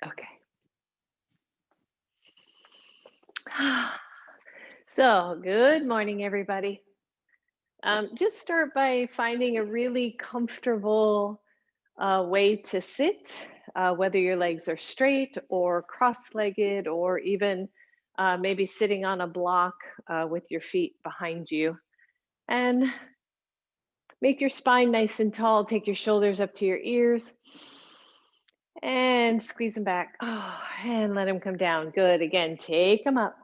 Okay. So, good morning, everybody. Just start by finding a really comfortable way to sit, whether your legs are straight or cross legged, or even maybe sitting on a block with your feet behind you. And make your spine nice and tall. Take your shoulders up to your ears and squeeze them back. Oh, and let them come down. Good. Again, take them up.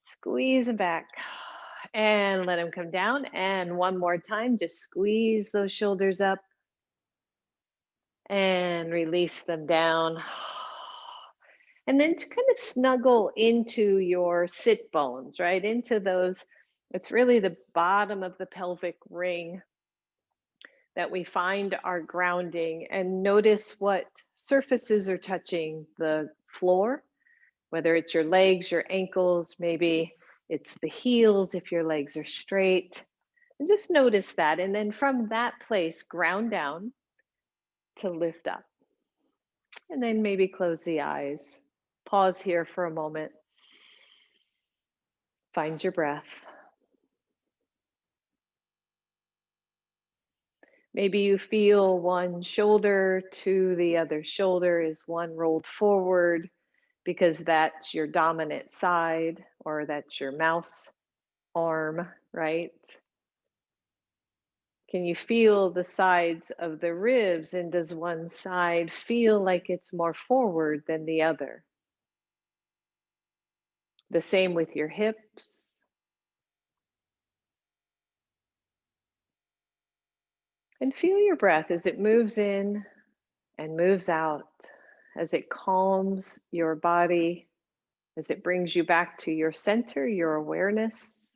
Squeeze them back and let them come down. And one more time, just squeeze those shoulders up and release them down. And then to kind of snuggle into your sit bones, right? Into those, it's really the bottom of the pelvic ring that we find our grounding, and notice what surfaces are touching the floor, whether it's your legs, your ankles, maybe it's the heels if your legs are straight. And just notice that. And then from that place, ground down to lift up. And then maybe close the eyes. Pause here for a moment. Find your breath. Maybe you feel one shoulder to the other shoulder is one rolled forward because that's your dominant side, or that's your mouse arm, right? Can you feel the sides of the ribs? And does one side feel like it's more forward than the other? The same with your hips. And feel your breath as it moves in and moves out, as it calms your body, as it brings you back to your center, your awareness.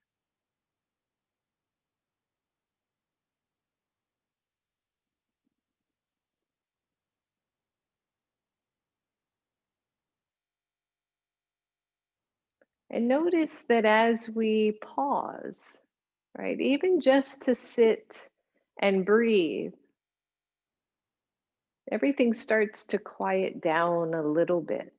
And notice that as we pause, right, even just to sit and breathe, everything starts to quiet down a little bit.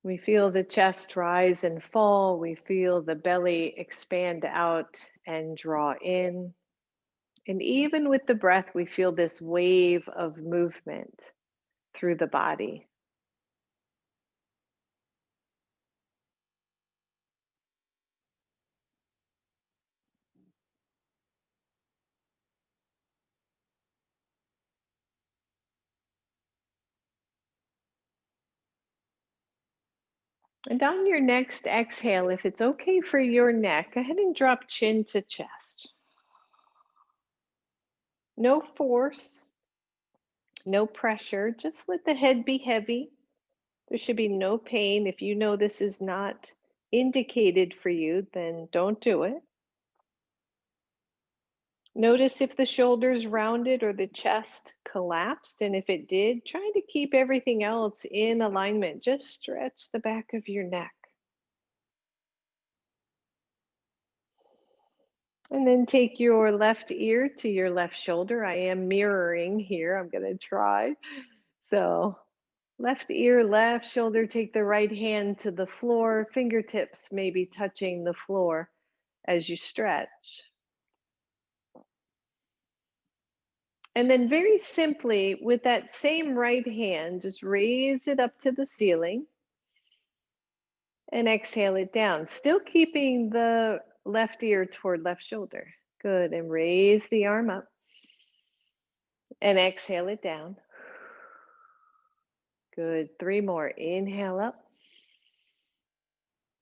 We feel the chest rise and fall. We feel the belly expand out and draw in. And even with the breath, we feel this wave of movement through the body. And on your next exhale, if it's okay for your neck, go ahead and drop chin to chest. No force, no pressure. Just let the head be heavy. There should be no pain. If you know this is not indicated for you, then don't do it. Notice if the shoulders rounded or the chest collapsed. And if it did, try to keep everything else in alignment. Just stretch the back of your neck. And then take your left ear to your left shoulder. I am mirroring here. I'm going to try. So, left ear, left shoulder, take the right hand to the floor, fingertips maybe touching the floor as you stretch. And then, very simply, with that same right hand, just raise it up to the ceiling and exhale it down, still keeping the left ear toward left shoulder. Good. And raise the arm up and exhale it down. Good. Three more. Inhale up.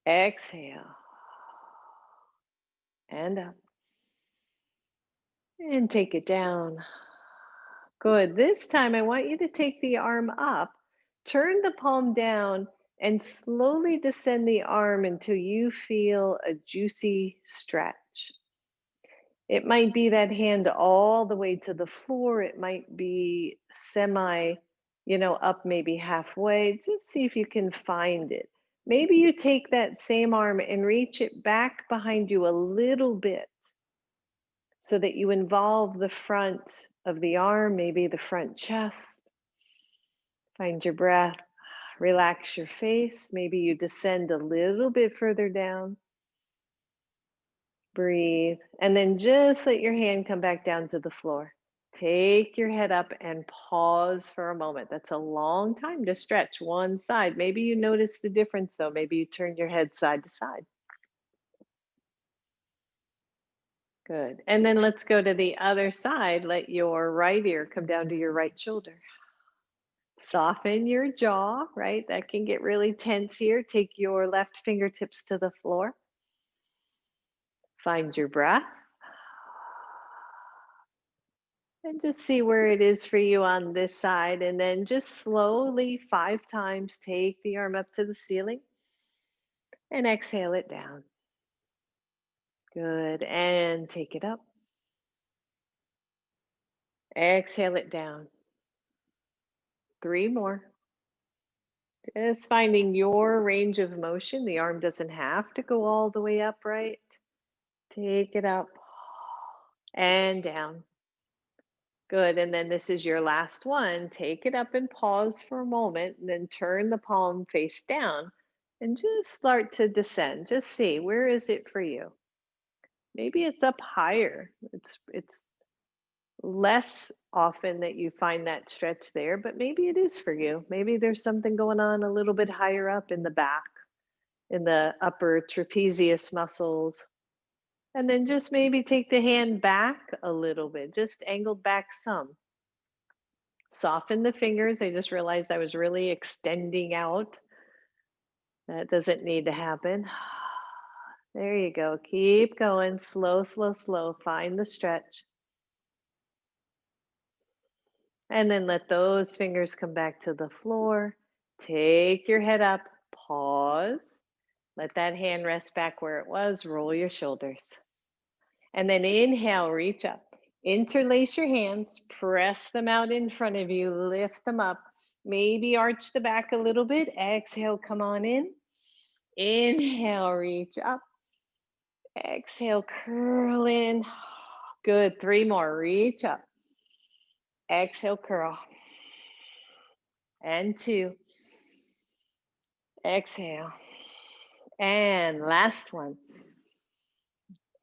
Exhale. And up. And take it down. Good. This time, I want you to take the arm up, turn the palm down, and slowly descend the arm until you feel a juicy stretch. It might be that hand all the way to the floor. It might be semi, up maybe halfway. Just see if you can find it. Maybe you take that same arm and reach it back behind you a little bit. so that you involve the front of the arm, maybe the front chest. Find your breath. Relax your face. Maybe you descend a little bit further down. Breathe. And then just let your hand come back down to the floor. Take your head up and pause for a moment. That's a long time to stretch one side. Maybe you notice the difference though. Maybe you turn your head side to side. Good. And then let's go to the other side. Let your right ear come down to your right shoulder. Soften your jaw, right? That can get really tense here. Take your left fingertips to the floor. Find your breath. And just see where it is for you on this side. And then just slowly, 5 times, take the arm up to the ceiling and exhale it down. Good. And take it up. Exhale it down. 3 more. Just finding your range of motion. The arm doesn't have to go all the way up, right? Take it up and down. Good. And then this is your last one. Take it up and pause for a moment, and then turn the palm face down and just start to descend. Just see, where is it for you? Maybe it's up higher. It's less often that you find that stretch there, but maybe it is for you. Maybe there's something going on a little bit higher up in the back, in the upper trapezius muscles. And then just maybe take the hand back a little bit, just angled back some. Soften the fingers. I just realized I was really extending out. That doesn't need to happen. There you go. Keep going. Slow, slow, slow. Find the stretch. And then let those fingers come back to the floor. Take your head up. Pause. Let that hand rest back where it was. Roll your shoulders. And then inhale, reach up. Interlace your hands, press them out in front of you, lift them up. Maybe arch the back a little bit. Exhale, come on in. Inhale, reach up. Exhale, curl in. Good. 3 more. Reach up. Exhale, curl. And 2. Exhale. And last one.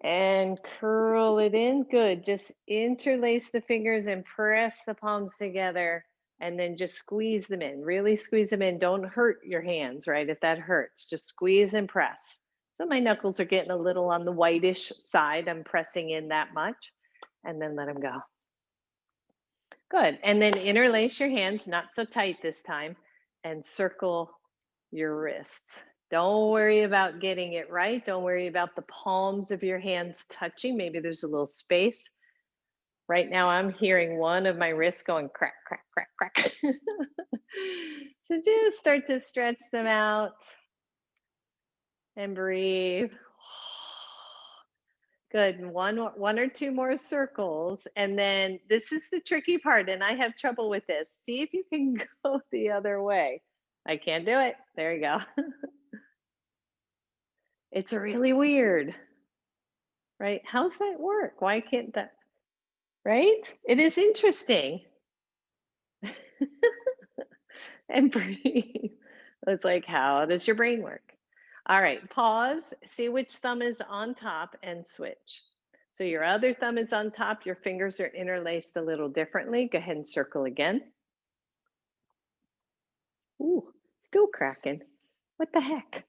And curl it in. Good. Just interlace the fingers and press the palms together. And then just squeeze them in. Really squeeze them in. Don't hurt your hands, right? If that hurts, just squeeze and press. So my knuckles are getting a little on the whitish side. I'm pressing in that much. And then let them go. Good. And then interlace your hands, not so tight this time, and circle your wrists. Don't worry about getting it right. Don't worry about the palms of your hands touching. Maybe there's a little space. Right now, I'm hearing one of my wrists going crack, crack, crack, crack. So just start to stretch them out and breathe. Good. One or two more circles. And then this is the tricky part, and I have trouble with this. See if you can go the other way. I can't do it. There you go. It's really weird, right? How's that work? Why can't that, right? It is interesting. And breathe. It's like, how does your brain work? All right, pause, see which thumb is on top and switch. So your other thumb is on top, your fingers are interlaced a little differently. Go ahead and circle again. Ooh, still cracking. What the heck?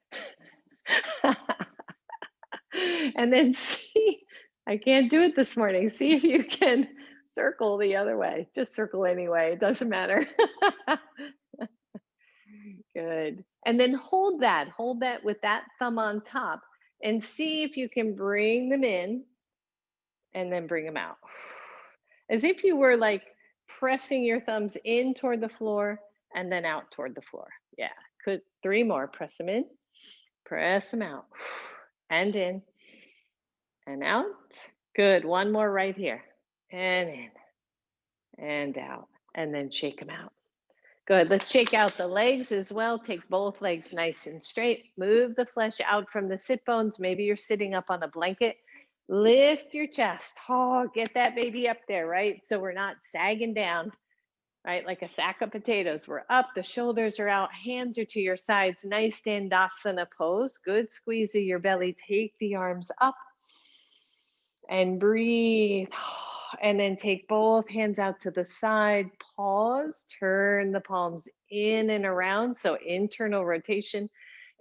And then see, I can't do it this morning. See if you can circle the other way. Just circle anyway, it doesn't matter. Good. And then hold that with that thumb on top and see if you can bring them in and then bring them out. As if you were like pressing your thumbs in toward the floor and then out toward the floor. Yeah, good. 3 more. Press them in, press them out, and in and out. Good. 1 more right here. And in and out. And then shake them out. Good. Let's shake out the legs as well. Take both legs nice and straight. Move the flesh out from the sit bones. Maybe you're sitting up on a blanket. Lift your chest. Oh, get that baby up there, right? So we're not sagging down, right? Like a sack of potatoes. We're up, the shoulders are out, hands are to your sides. Nice Dandasana pose. Good squeeze of your belly. Take the arms up and breathe. And then take both hands out to the side. Pause. Turn the palms in and around. So internal rotation,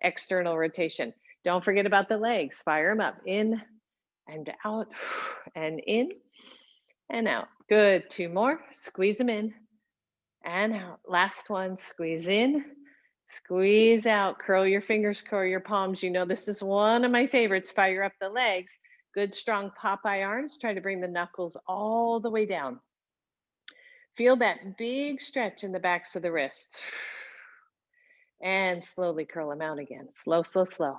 external rotation. Don't forget about the legs. Fire them up. In and out and in and out. Good. Two more. Squeeze them in and out. Last one. Squeeze in, squeeze out. Curl your fingers, curl your palms. You know, this is one of my favorites. Fire up the legs. Good, strong Popeye arms. Try to bring the knuckles all the way down. Feel that big stretch in the backs of the wrists. And slowly curl them out again. Slow, slow, slow.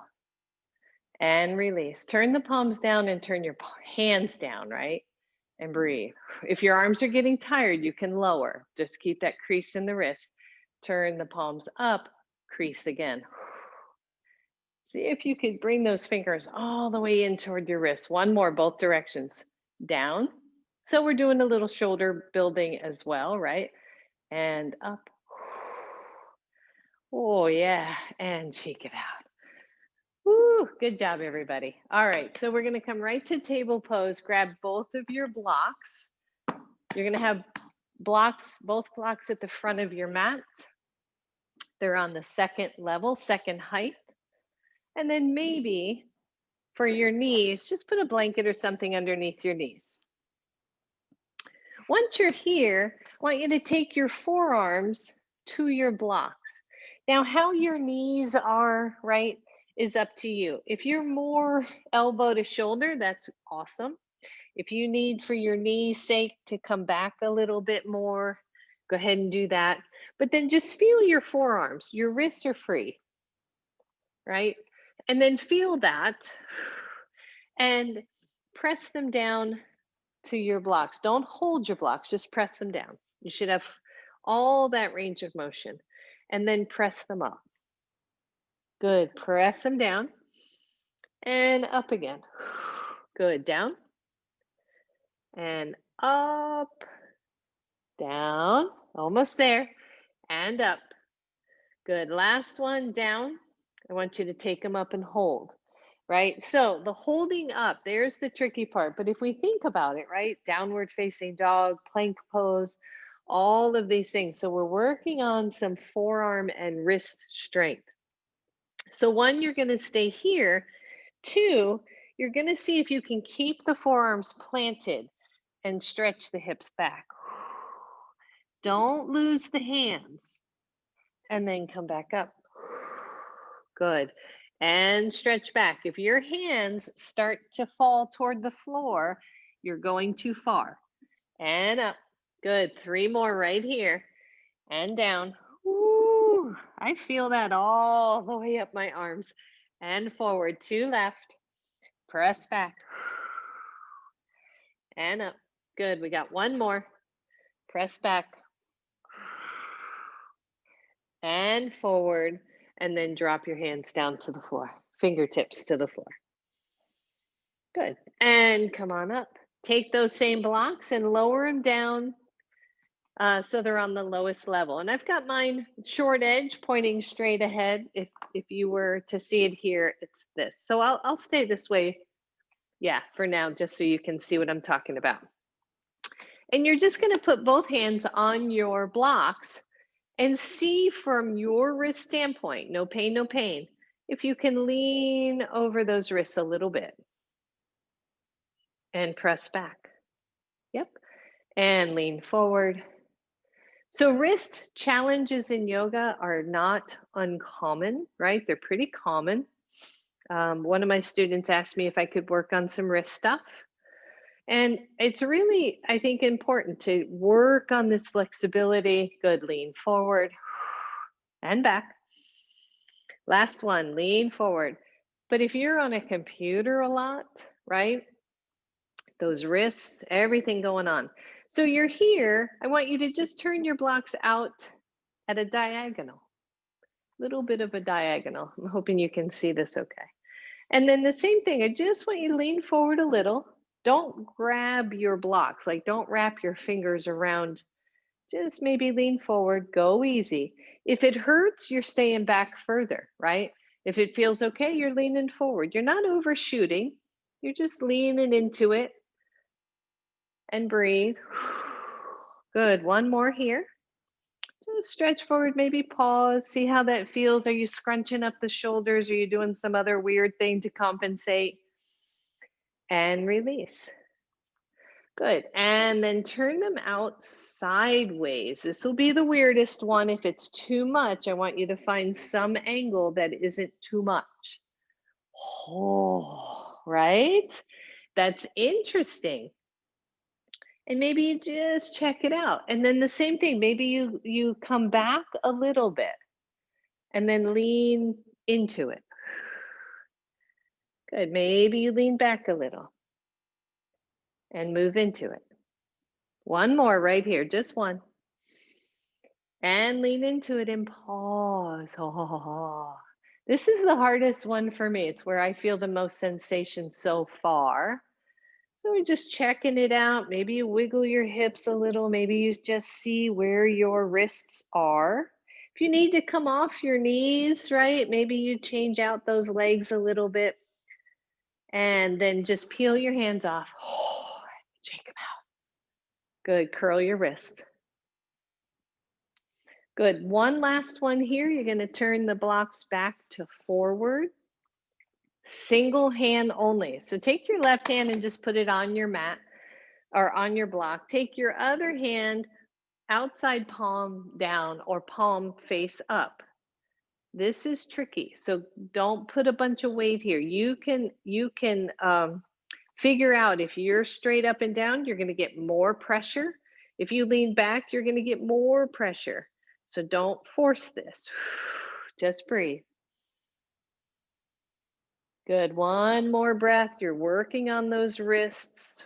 And release. Turn the palms down and turn your hands down, right? And breathe. If your arms are getting tired, you can lower. Just keep that crease in the wrist. Turn the palms up, crease again. See if you could bring those fingers all the way in toward your wrist. One more, both directions. Down. So we're doing a little shoulder building as well, right? And up. Oh, yeah. And shake it out. Woo, good job, everybody. All right, so we're gonna come right to table pose. Grab both of your blocks. You're gonna have blocks, both blocks at the front of your mat. They're on the second level, second height. And then maybe for your knees, just put a blanket or something underneath your knees. Once you're here, I want you to take your forearms to your blocks. Now, how your knees are, right, is up to you. If you're more elbow to shoulder, that's awesome. If you need for your knees' sake to come back a little bit more, go ahead and do that. But then just feel your forearms. Your wrists are free, right? And then feel that and press them down to your blocks. Don't hold your blocks, just press them down. You should have all that range of motion. And then press them up. Good. Press them down and up again. Good. Down and up, down, almost there, and up. Good. Last one, down. I want you to take them up and hold, right? So the holding up, there's the tricky part. But if we think about it, right? Downward facing dog, plank pose, all of these things. So we're working on some forearm and wrist strength. So one, you're going to stay here. Two, you're going to see if you can keep the forearms planted and stretch the hips back. Don't lose the hands. And then come back up. Good. And stretch back. If your hands start to fall toward the floor, you're going too far. And up. Good. Three more right here. And down. Woo. I feel that all the way up my arms. And forward. Two left. Press back. And up. Good. We got one more. Press back. And forward. And then drop your hands down to the floor. Fingertips to the floor. Good. And come on up. Take those same blocks and lower them down so they're on the lowest level. And I've got mine short edge pointing straight ahead. If you were to see it here, it's this. So I'll stay this way, yeah, for now, just so you can see what I'm talking about. And you're just going to put both hands on your blocks and see from your wrist standpoint, no pain, no pain, if you can lean over those wrists a little bit and press back. Yep. And lean forward. So wrist challenges in yoga are not uncommon, right? They're pretty common. One of my students asked me if I could work on some wrist stuff. And it's really, I think, important to work on this flexibility. Good, lean forward and back. Last one, lean forward. But if you're on a computer a lot, right? Those wrists, everything going on. So you're here, I want you to just turn your blocks out at a diagonal, little bit of a diagonal. I'm hoping you can see this okay. And then the same thing, I just want you to lean forward a little. Don't grab your blocks, like don't wrap your fingers around. Just maybe lean forward, go easy. If it hurts, you're staying back further, right? If it feels okay, you're leaning forward. You're not overshooting, you're just leaning into it and breathe. Good. One more here. Just stretch forward, maybe pause, see how that feels. Are you scrunching up the shoulders? Are you doing some other weird thing to compensate? And release. Good. And then turn them out sideways. This will be the weirdest one. If it's too much, I want you to find some angle that isn't too much. Oh, right? That's interesting. And maybe you just check it out. And then the same thing, maybe you come back a little bit and then lean into it. Good. Maybe you lean back a little and move into it. One more right here, just one. And lean into it and pause. Oh, this is the hardest one for me. It's where I feel the most sensation so far. So we're just checking it out. Maybe you wiggle your hips a little. Maybe you just see where your wrists are. If you need to come off your knees, right? Maybe you change out those legs a little bit and then just peel your hands off. Oh, shake them out. Good. Curl your wrist. Good. One last one here. You're going to turn the blocks back to forward. Single hand only. So take your left hand and just put it on your mat or on your block. Take your other hand outside palm down or palm face up. This is tricky. So don't put a bunch of weight here. You can figure out if you're straight up and down, you're going to get more pressure. If you lean back, you're going to get more pressure. So don't force this. Just breathe. Good. One more breath. You're working on those wrists.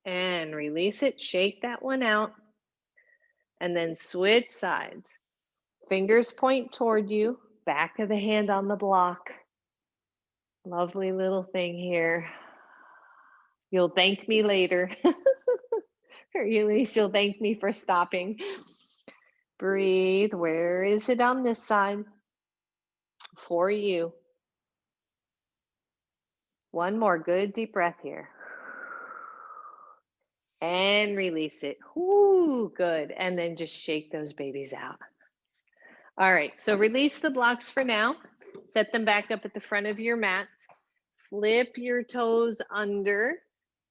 And release it. Shake that one out. And then switch sides. Fingers point toward you. Back of the hand on the block. Lovely little thing here. You'll thank me later. Or at least you'll thank me for stopping. Breathe. Where is it on this side? For you. One more good deep breath here. And release it. Ooh, good. And then just shake those babies out. All right, so release the blocks for now. Set them back up at the front of your mat. Flip your toes under.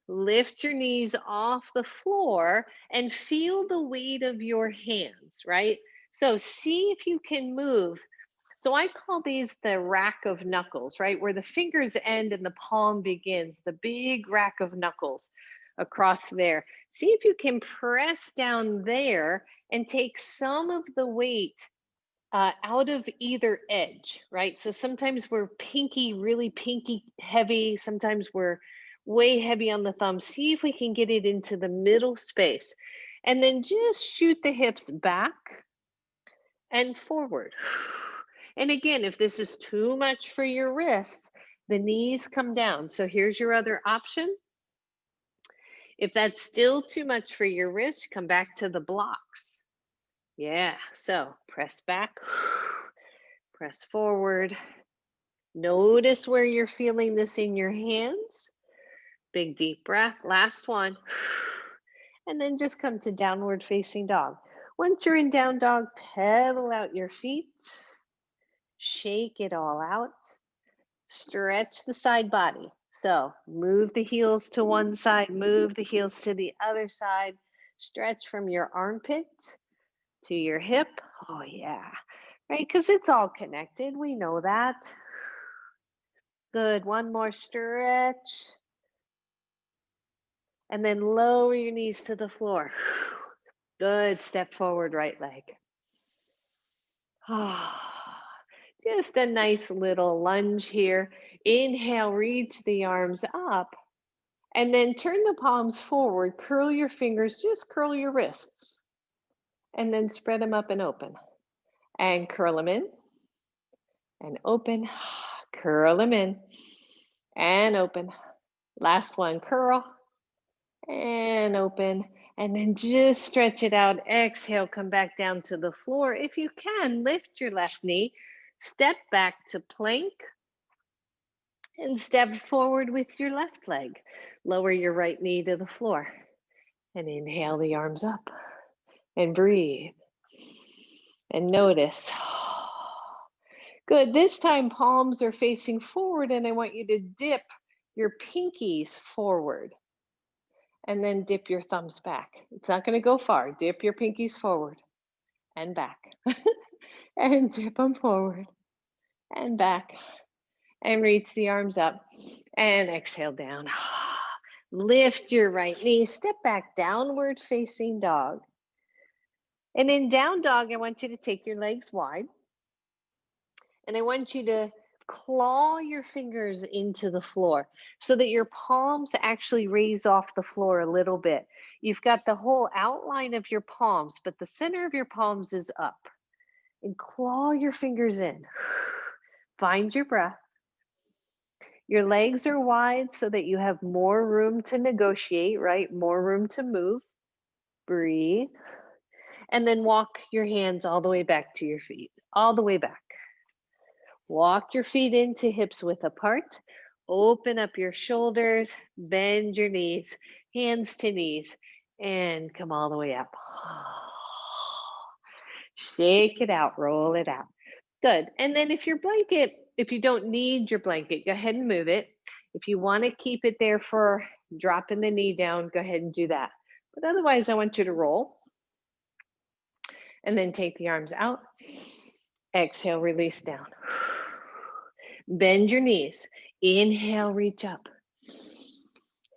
Lift your knees off the floor and feel the weight of your hands, right? So see if you can move. So I call these the rack of knuckles, right? Where the fingers end and the palm begins, the big rack of knuckles across there. See if you can press down there and take some of the weight out of either edge, right? So sometimes we're pinky, really pinky heavy. Sometimes we're way heavy on the thumb. See if we can get it into the middle space. And then just shoot the hips back and forward. And again, if this is too much for your wrists, the knees come down. So here's your other option. If that's still too much for your wrist, come back to the blocks. Yeah, so press back, press forward. Notice where you're feeling this in your hands. Big deep breath, last one. And then just come to downward facing dog. Once you're in down dog, pedal out your feet. Shake it all out. Stretch the side body. So move the heels to one side, move the heels to the other side. Stretch from your armpit to your hip. Oh, yeah. Right? Because it's all connected. We know that. Good. One more stretch. And then lower your knees to the floor. Good. Step forward, right leg. Just a nice little lunge here. Inhale, reach the arms up. And then turn the palms forward. Curl your fingers. Just curl your wrists. And then spread them up and open. And curl them in. And open. Curl them in and open. Last one, curl and open. And then just stretch it out. Exhale, come back down to the floor. If you can, lift your left knee, step back to plank, and step forward with your left leg. Lower your right knee to the floor. And inhale the arms up. And breathe. And notice. Good. This time, palms are facing forward, and I want you to dip your pinkies forward. And then dip your thumbs back. It's not going to go far. Dip your pinkies forward and back. And dip them forward and back. And reach the arms up. And exhale down. Lift your right knee. Step back, downward facing dog. And in down dog, I want you to take your legs wide. And I want you to claw your fingers into the floor so that your palms actually raise off the floor a little bit. You've got the whole outline of your palms, but the center of your palms is up. And claw your fingers in. Find your breath. Your legs are wide so that you have more room to negotiate, right? More room to move. Breathe. And then walk your hands all the way back to your feet, all the way back. Walk your feet into hips width apart. Open up your shoulders, bend your knees, hands to knees, and come all the way up. Shake it out, roll it out. Good. And then if you don't need your blanket, go ahead and move it. If you want to keep it there for dropping the knee down, go ahead and do that. But otherwise, I want you to roll. And then take the arms out. Exhale, release down. Bend your knees. Inhale, reach up.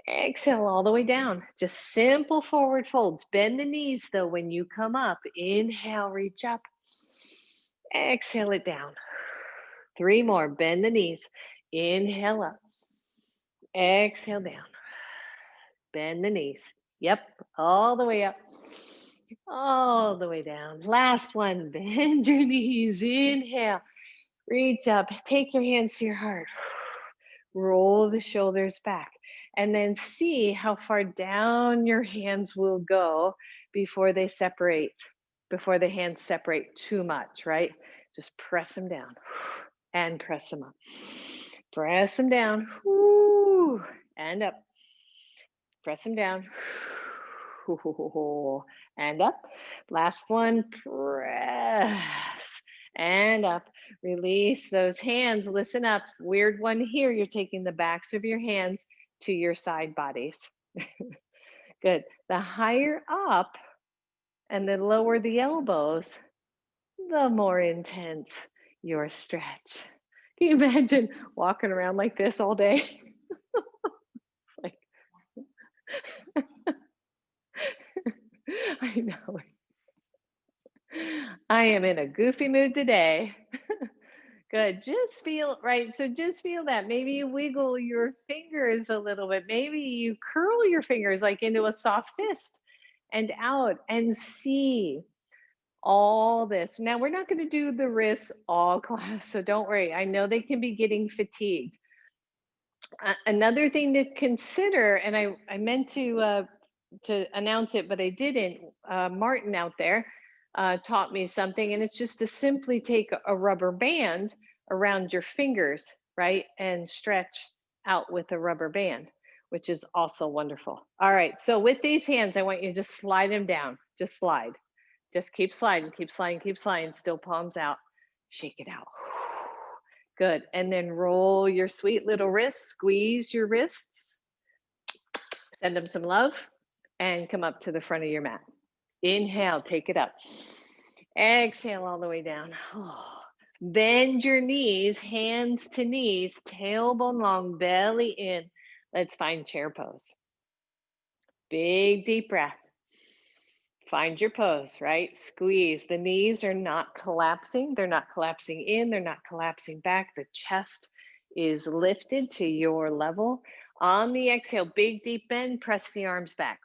Exhale all the way down. Just simple forward folds. Bend the knees though when you come up. Inhale, reach up. Exhale it down. 3 more. Bend the knees. Inhale up. Exhale down. Bend the knees. Yep, all the way up. All the way down. Last one. Bend your knees. Inhale. Reach up. Take your hands to your heart. Roll the shoulders back. And then see how far down your hands will go before they separate, before the hands separate too much, right? Just press them down and press them up. Press them down and up. Press them down and up. Last one, press and up. Release those hands. Listen up. Weird one here. You're taking the backs of your hands to your side bodies. Good. The higher up and the lower the elbows, the more intense your stretch. Can you imagine walking around like this all day? It's like, I know. I am in a goofy mood today. Good. Just feel, right. So just feel that. Maybe you wiggle your fingers a little bit. Maybe you curl your fingers like into a soft fist and out and see all this. Now, we're not going to do the wrists all class, so don't worry. I know they can be getting fatigued. Another thing to consider, and I meant to announce it, but I didn't. Martin out there taught me something, and it's just to simply take a rubber band around your fingers, right, and stretch out with a rubber band, which is also wonderful. All right, so with these hands, I want you to just slide them down. Just slide. Just keep sliding, keep sliding, keep sliding. Still palms out. Shake it out. Good. And then roll your sweet little wrists. Squeeze your wrists. Send them some love. And come up to the front of your mat. Inhale, take it up. Exhale all the way down. Bend your knees, hands to knees, tailbone long, belly in. Let's find chair pose. Big deep breath. Find your pose, right? Squeeze. The knees are not collapsing. They're not collapsing in. They're not collapsing back. The chest is lifted to your level. On the exhale, big deep bend, press the arms back.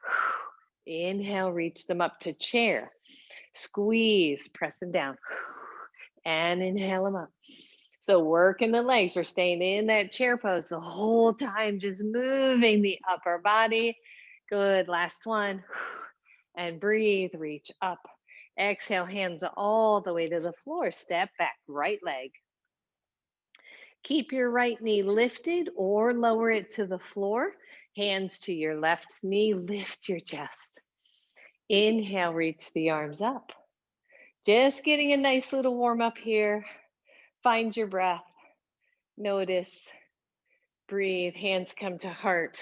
Inhale, reach them up to chair. Squeeze, press them down. And inhale them up. So working the legs, we're staying in that chair pose the whole time, just moving the upper body. Good, last one. And breathe, reach up. Exhale, hands all the way to the floor. Step back, right leg. Keep your right knee lifted or lower it to the floor. Hands to your left knee, lift your chest. Inhale, reach the arms up. Just getting a nice little warm up here. Find your breath. Notice, breathe, hands come to heart.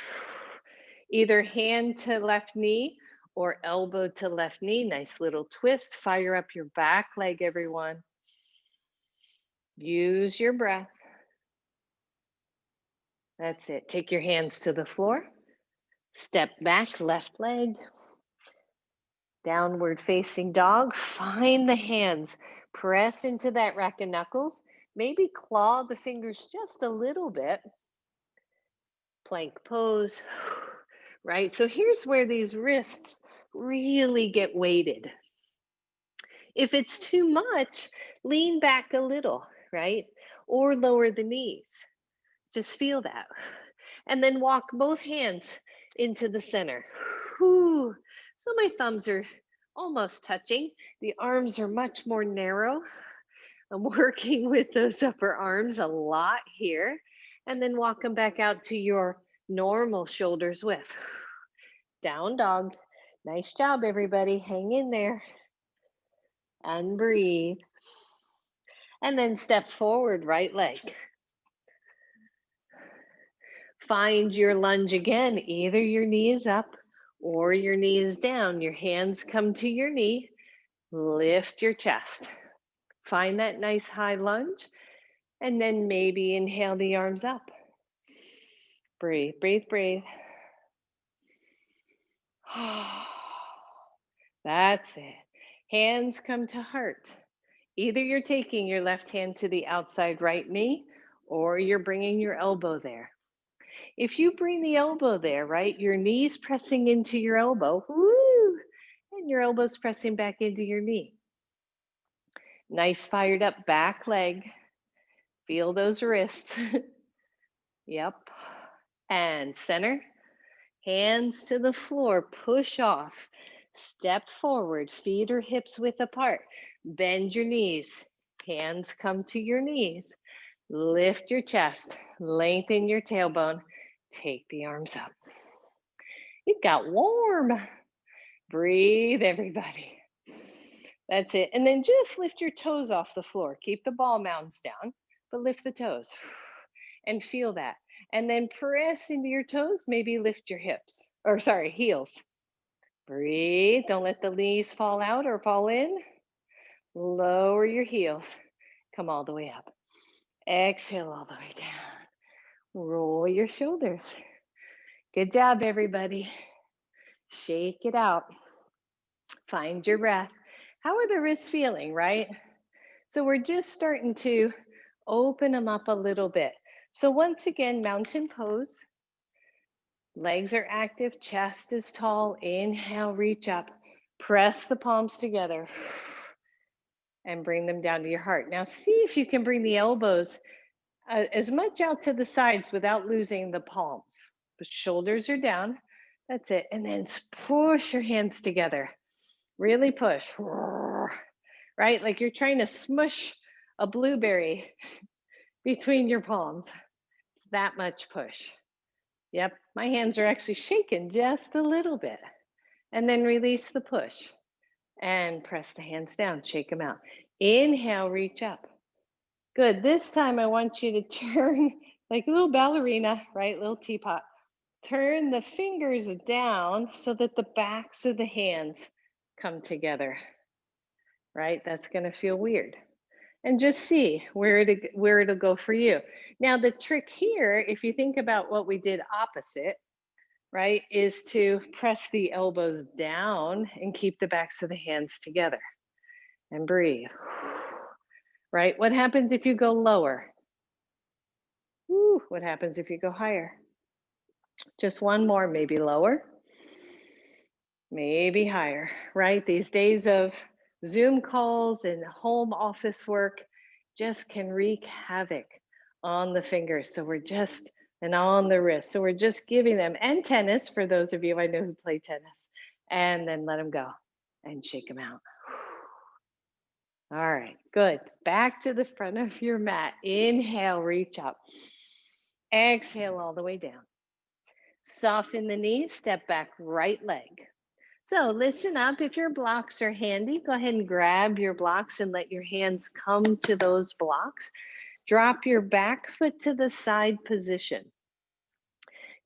Either hand to left knee or elbow to left knee. Nice little twist. Fire up your back leg, everyone. Use your breath. That's it. Take your hands to the floor. Step back, left leg. Downward facing dog. Find the hands. Press into that rack of knuckles. Maybe claw the fingers just a little bit. Plank pose. Right? So here's where these wrists really get weighted. If it's too much, lean back a little, right? Or lower the knees. Just feel that. And then walk both hands into the center. Whew. So my thumbs are almost touching. The arms are much more narrow. I'm working with those upper arms a lot here. And then walk them back out to your normal shoulders width. Down dog. Nice job, everybody. Hang in there. And breathe. And then step forward, right leg. Find your lunge again. Either your knee is up or your knee is down. Your hands come to your knee. Lift your chest. Find that nice high lunge. And then maybe inhale the arms up. Breathe, breathe, breathe. That's it. Hands come to heart. Either you're taking your left hand to the outside right knee or you're bringing your elbow there. If you bring the elbow there, right, your knee's pressing into your elbow, woo, and your elbow's pressing back into your knee. Nice fired up back leg. Feel those wrists. Yep. And center. Hands to the floor, push off. Step forward, feet or hips width apart. Bend your knees. Hands come to your knees. Lift your chest. Lengthen your tailbone. Take the arms up. It got warm. Breathe, everybody. That's it. And then just lift your toes off the floor. Keep the ball mounds down, but lift the toes and feel that. And then press into your toes, maybe lift your hips, or sorry, heels. Breathe. Don't let the knees fall out or fall in. Lower your heels. Come all the way up. Exhale all the way down. Roll your shoulders. Good job, everybody. Shake it out. Find your breath. How are the wrists feeling, right? So we're just starting to open them up a little bit. So once again, mountain pose. Legs are active, chest is tall. Inhale, reach up. Press the palms together and bring them down to your heart. Now see if you can bring the elbows as much out to the sides without losing the palms. The shoulders are down. That's it. And then push your hands together. Really push. Right? Like you're trying to smush a blueberry between your palms. It's that much push. Yep. My hands are actually shaking just a little bit. And then release the push and press the hands down. Shake them out. Inhale, reach up. Good. This time I want you to turn like a little ballerina, right? Little teapot. Turn the fingers down so that the backs of the hands come together, right? That's going to feel weird. And just see where it'll go for you. Now, the trick here, if you think about what we did opposite, right, is to press the elbows down and keep the backs of the hands together and breathe. Right? What happens if you go lower? Woo, what happens if you go higher? Just one more, maybe lower, maybe higher, right? These days of Zoom calls and home office work, just can wreak havoc on the fingers. So we're just, and on the wrist. So we're just giving them, and tennis for those of you I know who play tennis, and then let them go and shake them out. All right, good. Back to the front of your mat. Inhale, reach up. Exhale all the way down. Soften the knees, step back, right leg. So listen up. If your blocks are handy, go ahead and grab your blocks and let your hands come to those blocks. Drop your back foot to the side position.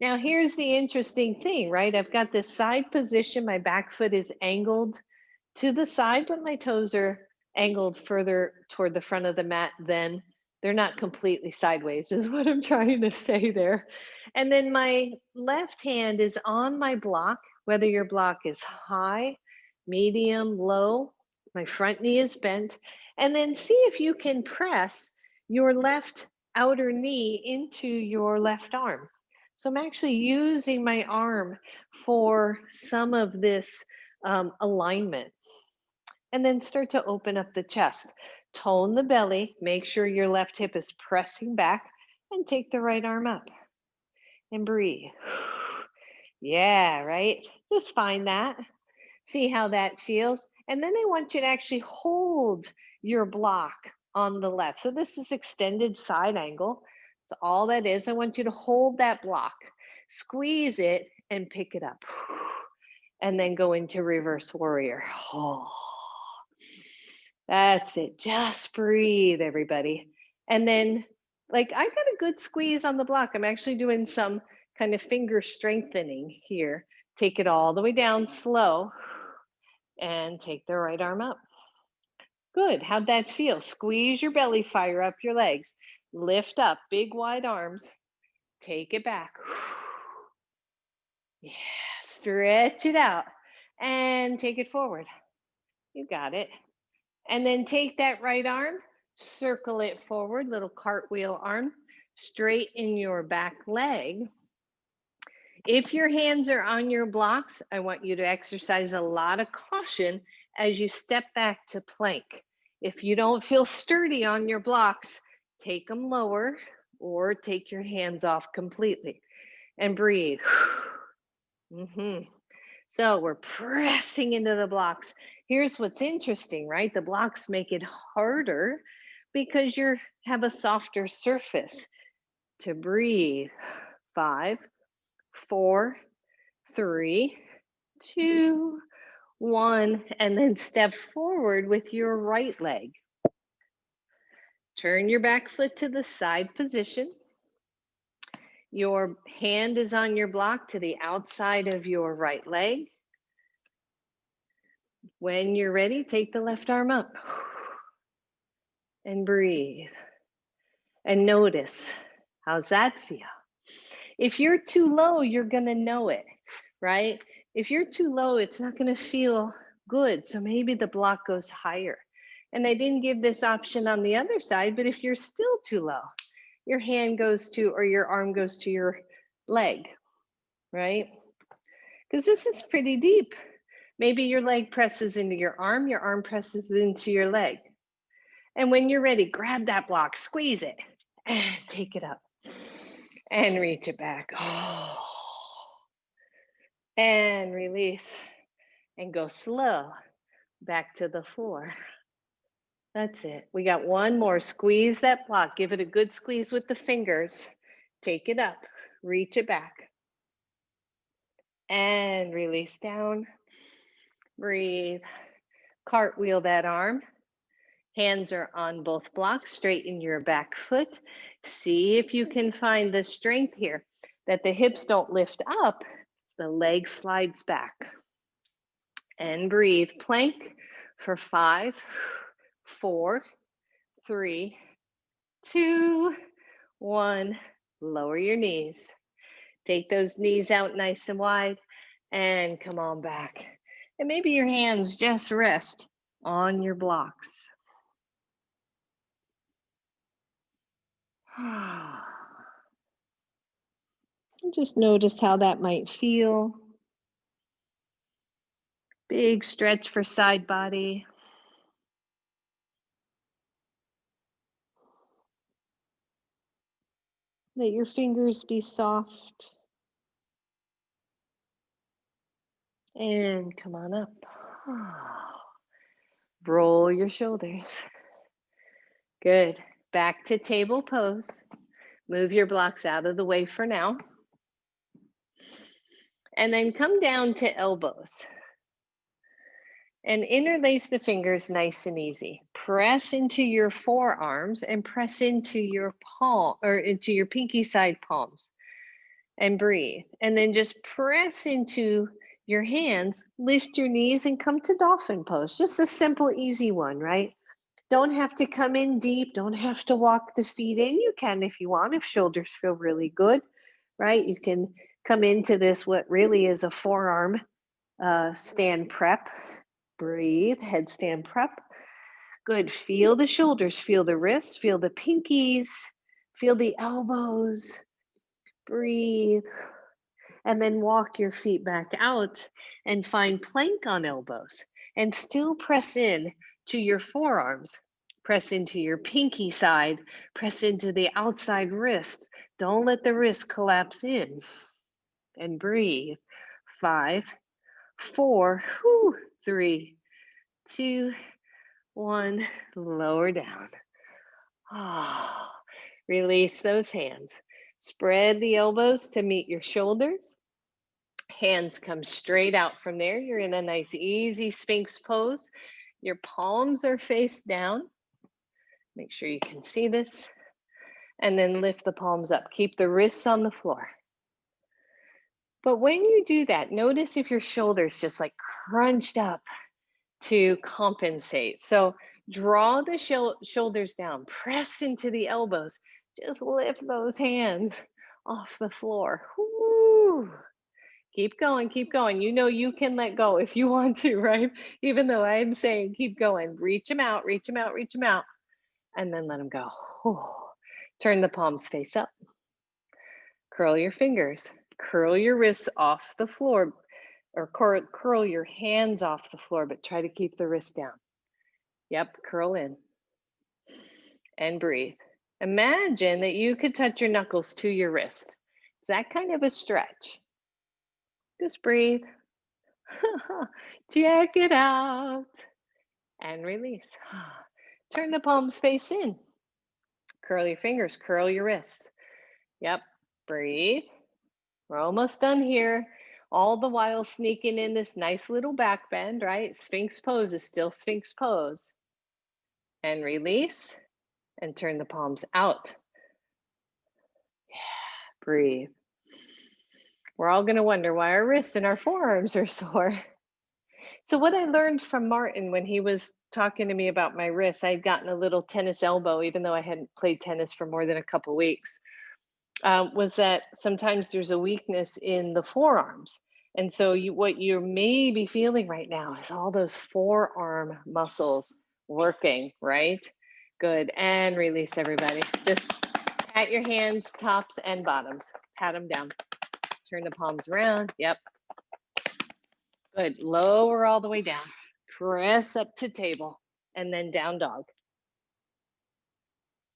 Now, here's the interesting thing, right? I've got this side position. My back foot is angled to the side, but my toes are angled further toward the front of the mat than they're not completely sideways, is what I'm trying to say there. And then my left hand is on my block, whether your block is high, medium, low. My front knee is bent. And then see if you can press your left outer knee into your left arm. So I'm actually using my arm for some of this alignment. And then start to open up the chest. Tone the belly. Make sure your left hip is pressing back, and take the right arm up and breathe. Yeah, right? Just find that. See how that feels. And then I want you to actually hold your block on the left. So this is extended side angle. That's all that is. I want you to hold that block, squeeze it, and pick it up. And then go into reverse warrior. Oh. That's it. Just breathe, everybody. And then, like, I got a good squeeze on the block. I'm actually doing some kind of finger strengthening here. Take it all the way down slow and take the right arm up. Good. How'd that feel? Squeeze your belly, fire up your legs. Lift up, big wide arms. Take it back. Yeah, stretch it out and take it forward. You got it. And then take that right arm, circle it forward, little cartwheel arm, straighten your back leg. If your hands are on your blocks, I want you to exercise a lot of caution as you step back to plank. If you don't feel sturdy on your blocks, take them lower or take your hands off completely and breathe. So we're pressing into the blocks. Here's what's interesting, right? The blocks make it harder because you have a softer surface to breathe. 5, 4, 3, 2, 1, and then step forward with your right leg. Turn your back foot to the side position. Your hand is on your block to the outside of your right leg. When you're ready, take the left arm up and breathe. And notice, how's that feel? If you're too low, you're gonna know it, right? If you're too low, it's not gonna feel good. So maybe the block goes higher. And I didn't give this option on the other side, but if you're still too low, your hand goes to, or your arm goes to your leg, right? Because this is pretty deep. Maybe your leg presses into your arm presses into your leg. And when you're ready, grab that block, squeeze it, and take it up and reach it back. Oh. And release and go slow back to the floor. That's it. We got one more. Squeeze that block. Give it a good squeeze with the fingers. Take it up, reach it back, and release down. Breathe. Cartwheel that arm. Hands are on both blocks. Straighten your back foot. See if you can find the strength here, that the hips don't lift up, the leg slides back. And breathe. Plank for 5, 4, 3, 2, 1. Lower your knees. Take those knees out nice and wide and come on back. And maybe your hands just rest on your blocks. Just notice how that might feel. Big stretch for side body. Let your fingers be soft. And come on up. Roll your shoulders. Good. Back to table pose. Move your blocks out of the way for now. And then come down to elbows. And interlace the fingers nice and easy. Press into your forearms and press into your palm or into your pinky side palms. And breathe. And then just press into your hands, lift your knees and come to dolphin pose. Just a simple, easy one, right? Don't have to come in deep. Don't have to walk the feet in. You can if you want, if shoulders feel really good, right? You can come into this, what really is a forearm stand prep. Breathe, headstand prep. Good. Feel the shoulders, feel the wrists, feel the pinkies, feel the elbows. Breathe. And then walk your feet back out and find plank on elbows and still press in to your forearms. Press into your pinky side, press into the outside wrist. Don't let the wrist collapse in. And breathe. 5, 4, 3, 2, 1. Lower down. Release those hands. Spread the elbows to meet your shoulders. Hands come straight out from there. You're in a nice, easy Sphinx pose. Your palms are face down. Make sure you can see this. And then lift the palms up. Keep the wrists on the floor. But when you do that, notice if your shoulders just like crunched up to compensate. So draw the shoulders down, press into the elbows. Just lift those hands off the floor. Woo. Keep going, keep going. You know you can let go if you want to, right? Even though I'm saying keep going. Reach them out, reach them out, reach them out. And then let them go. Turn the palms face up. Curl your fingers. Curl your wrists off the floor or curl your hands off the floor, but try to keep the wrist down. Yep, curl in and breathe. Imagine that you could touch your knuckles to your wrist. Is that kind of a stretch? Just breathe. Check it out. And release. Turn the palms face in. Curl your fingers, curl your wrists. Yep, breathe. We're almost done here. All the while sneaking in this nice little back bend, right? Sphinx pose is still Sphinx pose. And release and turn the palms out. Yeah, breathe. We're all going to wonder why our wrists and our forearms are sore. So what I learned from Martin when he was talking to me about my wrists, I had gotten a little tennis elbow, even though I hadn't played tennis for more than a couple weeks, was that sometimes there's a weakness in the forearms. And so what you're maybe feeling right now is all those forearm muscles working, right? Good. And release, everybody. Just pat your hands, tops and bottoms. Pat them down. Turn the palms around. Yep. Good. Lower all the way down. Press up to table and then down dog.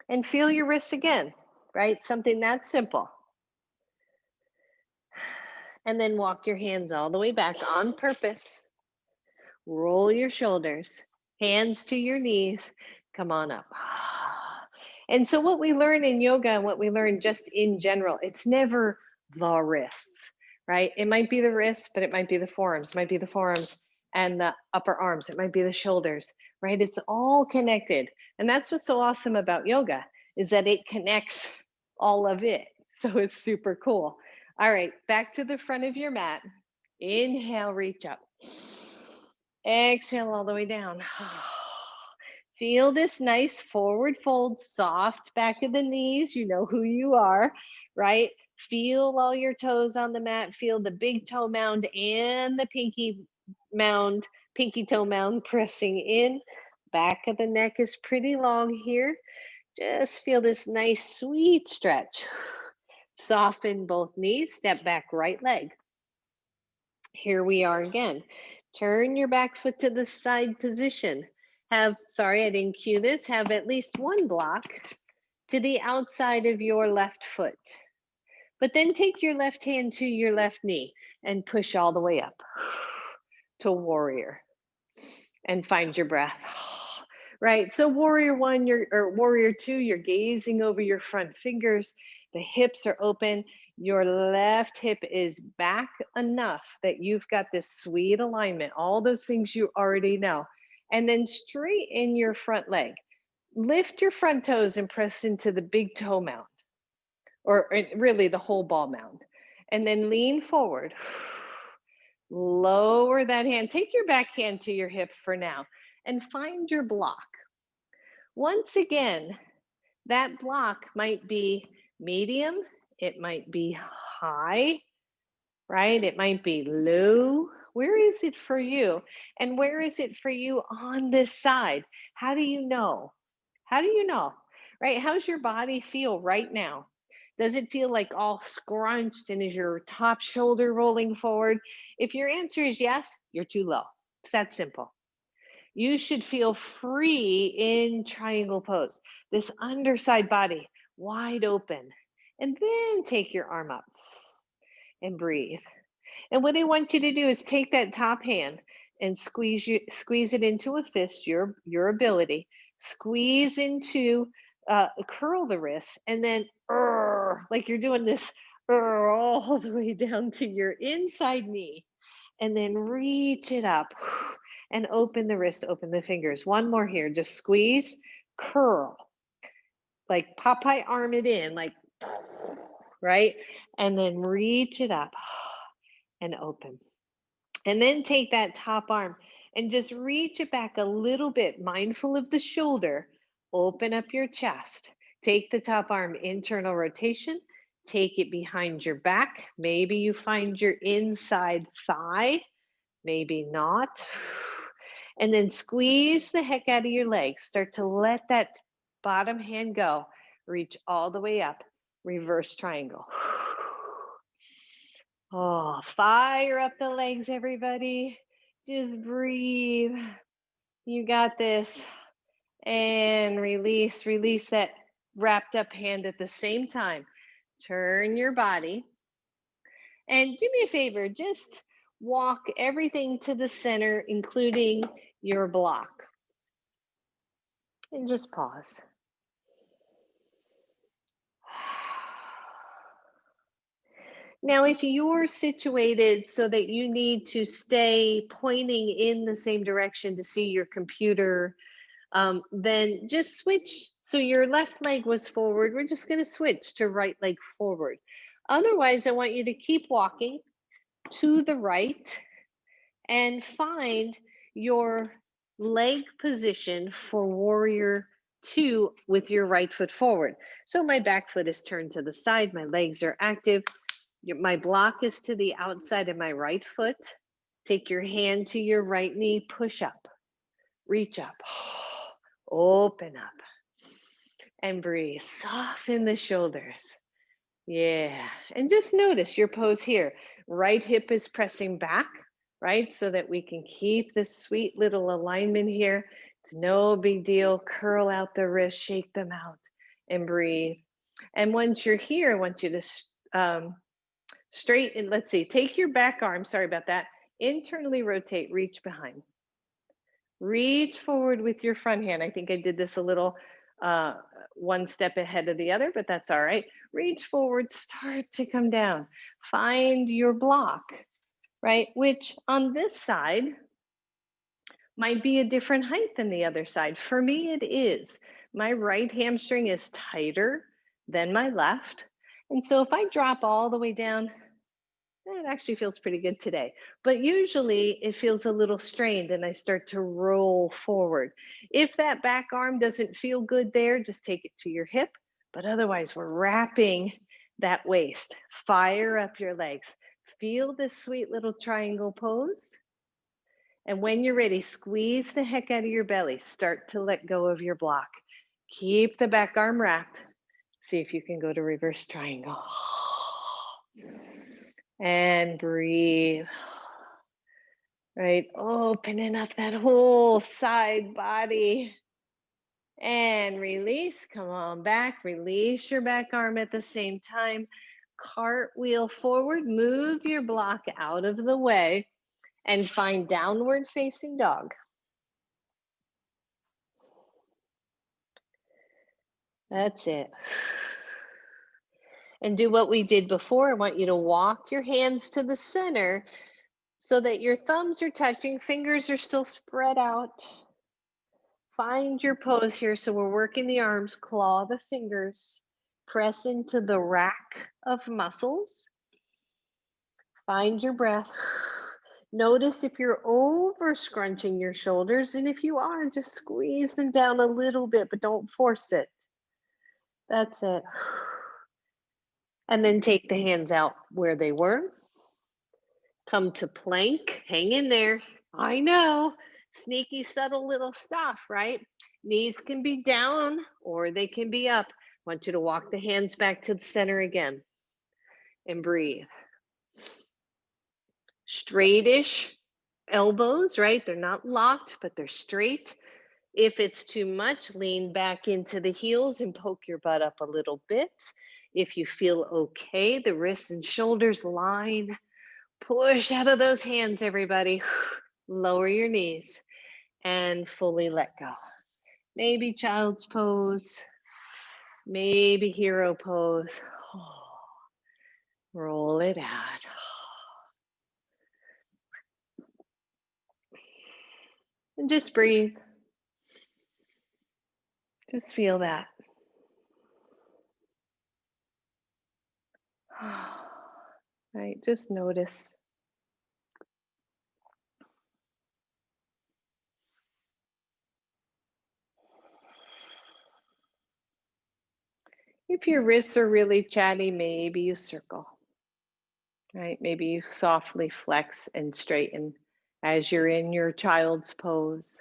And feel your wrists again, right? Something that simple. And then walk your hands all the way back on purpose. Roll your shoulders, hands to your knees. Come on up. And so what we learn in yoga and what we learn just in general, it's never the wrists, right? It might be the wrists, but it might be the forearms. It might be the forearms and the upper arms. It might be the shoulders, right? It's all connected. And that's what's so awesome about yoga is that it connects all of it. So it's super cool. All right, back to the front of your mat. Inhale, reach up. Exhale all the way down. Feel this nice forward fold, soft back of the knees. You know who you are, right? Feel all your toes on the mat. Feel the big toe mound and the pinky toe mound pressing in. Back of the neck is pretty long here. Just feel this nice, sweet stretch. Soften both knees, step back right leg. Here we are again. Turn your back foot to the side position. Sorry, I didn't cue this. Have at least one block to the outside of your left foot. But then take your left hand to your left knee and push all the way up to warrior and find your breath. Right. So warrior one, you're or warrior two, you're gazing over your front fingers. The hips are open. Your left hip is back enough that you've got this sweet alignment, all those things you already know. And then straighten your front leg. Lift your front toes and press into the big toe mound, or really the whole ball mound. And then lean forward. Lower that hand. Take your back hand to your hip for now and find your block. Once again, that block might be medium, it might be high, right? It might be low. Where is it for you? And where is it for you on this side? How do you know? How do you know? Right? How's your body feel right now? Does it feel like all scrunched, and is your top shoulder rolling forward? If your answer is yes, you're too low. It's that simple. You should feel free in triangle pose, this underside body wide open. And then take your arm up and breathe. And what I want you to do is take that top hand and squeeze it into a fist, your ability. Squeeze into curl the wrist, and then like you're doing this all the way down to your inside knee, and then reach it up and open the wrist, open the fingers. One more here. Just squeeze, curl, like Popeye arm it in, like right, and then reach it up and open. And then take that top arm and just reach it back a little bit, mindful of the shoulder. Open up your chest. Take the top arm, internal rotation. Take it behind your back. Maybe you find your inside thigh, maybe not. And then squeeze the heck out of your legs. Start to let that bottom hand go. Reach all the way up. Reverse triangle. Oh, fire up the legs, everybody. Just breathe. You got this. And release, release that wrapped up hand at the same time. Turn your body. And do me a favor, just walk everything to the center, including your block. And just pause. Now, if you're situated so that you need to stay pointing in the same direction to see your computer, then just switch. So your left leg was forward. We're just going to switch to right leg forward. Otherwise, I want you to keep walking to the right and find your leg position for warrior two with your right foot forward. So my back foot is turned to the side, my legs are active. My block is to the outside of my right foot. Take your hand to your right knee, push up, reach up, open up, and breathe. Soften the shoulders. Yeah. And just notice your pose here. Right hip is pressing back, right? So that we can keep this sweet little alignment here. It's no big deal. Curl out the wrists, shake them out, and breathe. And once you're here, I want you to straighten. Let's see, take your back arm, sorry about that. Internally rotate, reach behind. Reach forward with your front hand. I think I did this a little one step ahead of the other, but that's all right. Reach forward, start to come down. Find your block, right? Which on this side might be a different height than the other side. For me, it is. My right hamstring is tighter than my left. And so if I drop all the way down, it actually feels pretty good today. But usually it feels a little strained and I start to roll forward. If that back arm doesn't feel good there, just take it to your hip. But otherwise, we're wrapping that waist. Fire up your legs. Feel this sweet little triangle pose. And when you're ready, squeeze the heck out of your belly. Start to let go of your block. Keep the back arm wrapped. See if you can go to reverse triangle. And breathe. Right, opening up that whole side body. And release. Come on back. Release your back arm at the same time. Cartwheel forward. Move your block out of the way and find downward facing dog. That's it. And do what we did before. I want you to walk your hands to the center so that your thumbs are touching, fingers are still spread out. Find your pose here. So we're working the arms, claw the fingers, press into the rack of muscles. Find your breath. Notice if you're over scrunching your shoulders, and if you are, just squeeze them down a little bit, but don't force it. That's it. And then take the hands out where they were. Come to plank, hang in there. I know, sneaky, subtle little stuff, right? Knees can be down or they can be up. I want you to walk the hands back to the center again and breathe. Straightish elbows, right? They're not locked, but they're straight. If it's too much, lean back into the heels and poke your butt up a little bit. If you feel okay, the wrists and shoulders line. Push out of those hands, everybody. Lower your knees and fully let go. Maybe child's pose, maybe hero pose. Roll it out. And just breathe. Just feel that. Right, just notice. If your wrists are really chatty, maybe you circle, right? Maybe you softly flex and straighten as you're in your child's pose.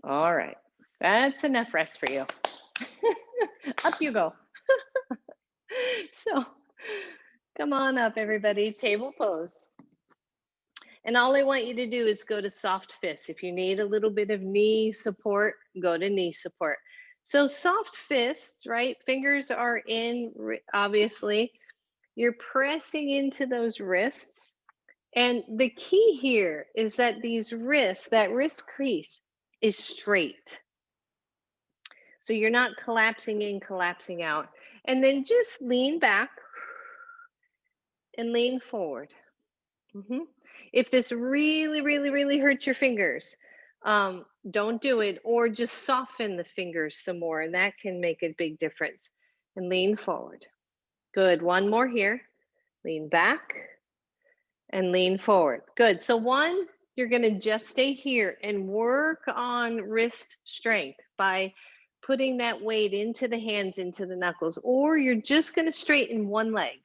All right, that's enough rest for you. Up you go. So come on up, everybody, table pose. And all I want you to do is go to soft fists. If you need a little bit of knee support, go to knee support. So soft fists, right? Fingers are in, obviously. You're pressing into those wrists. And the key here is that these wrists, that wrist crease is straight. So you're not collapsing in, collapsing out. And then just lean back and lean forward. If this really, really, really hurts your fingers, don't do it, or just soften the fingers some more, and that can make a big difference. And lean forward. Good. One more here. Lean back and lean forward. Good. So one, you're going to just stay here and work on wrist strength by putting that weight into the hands, into the knuckles, or you're just going to straighten one leg.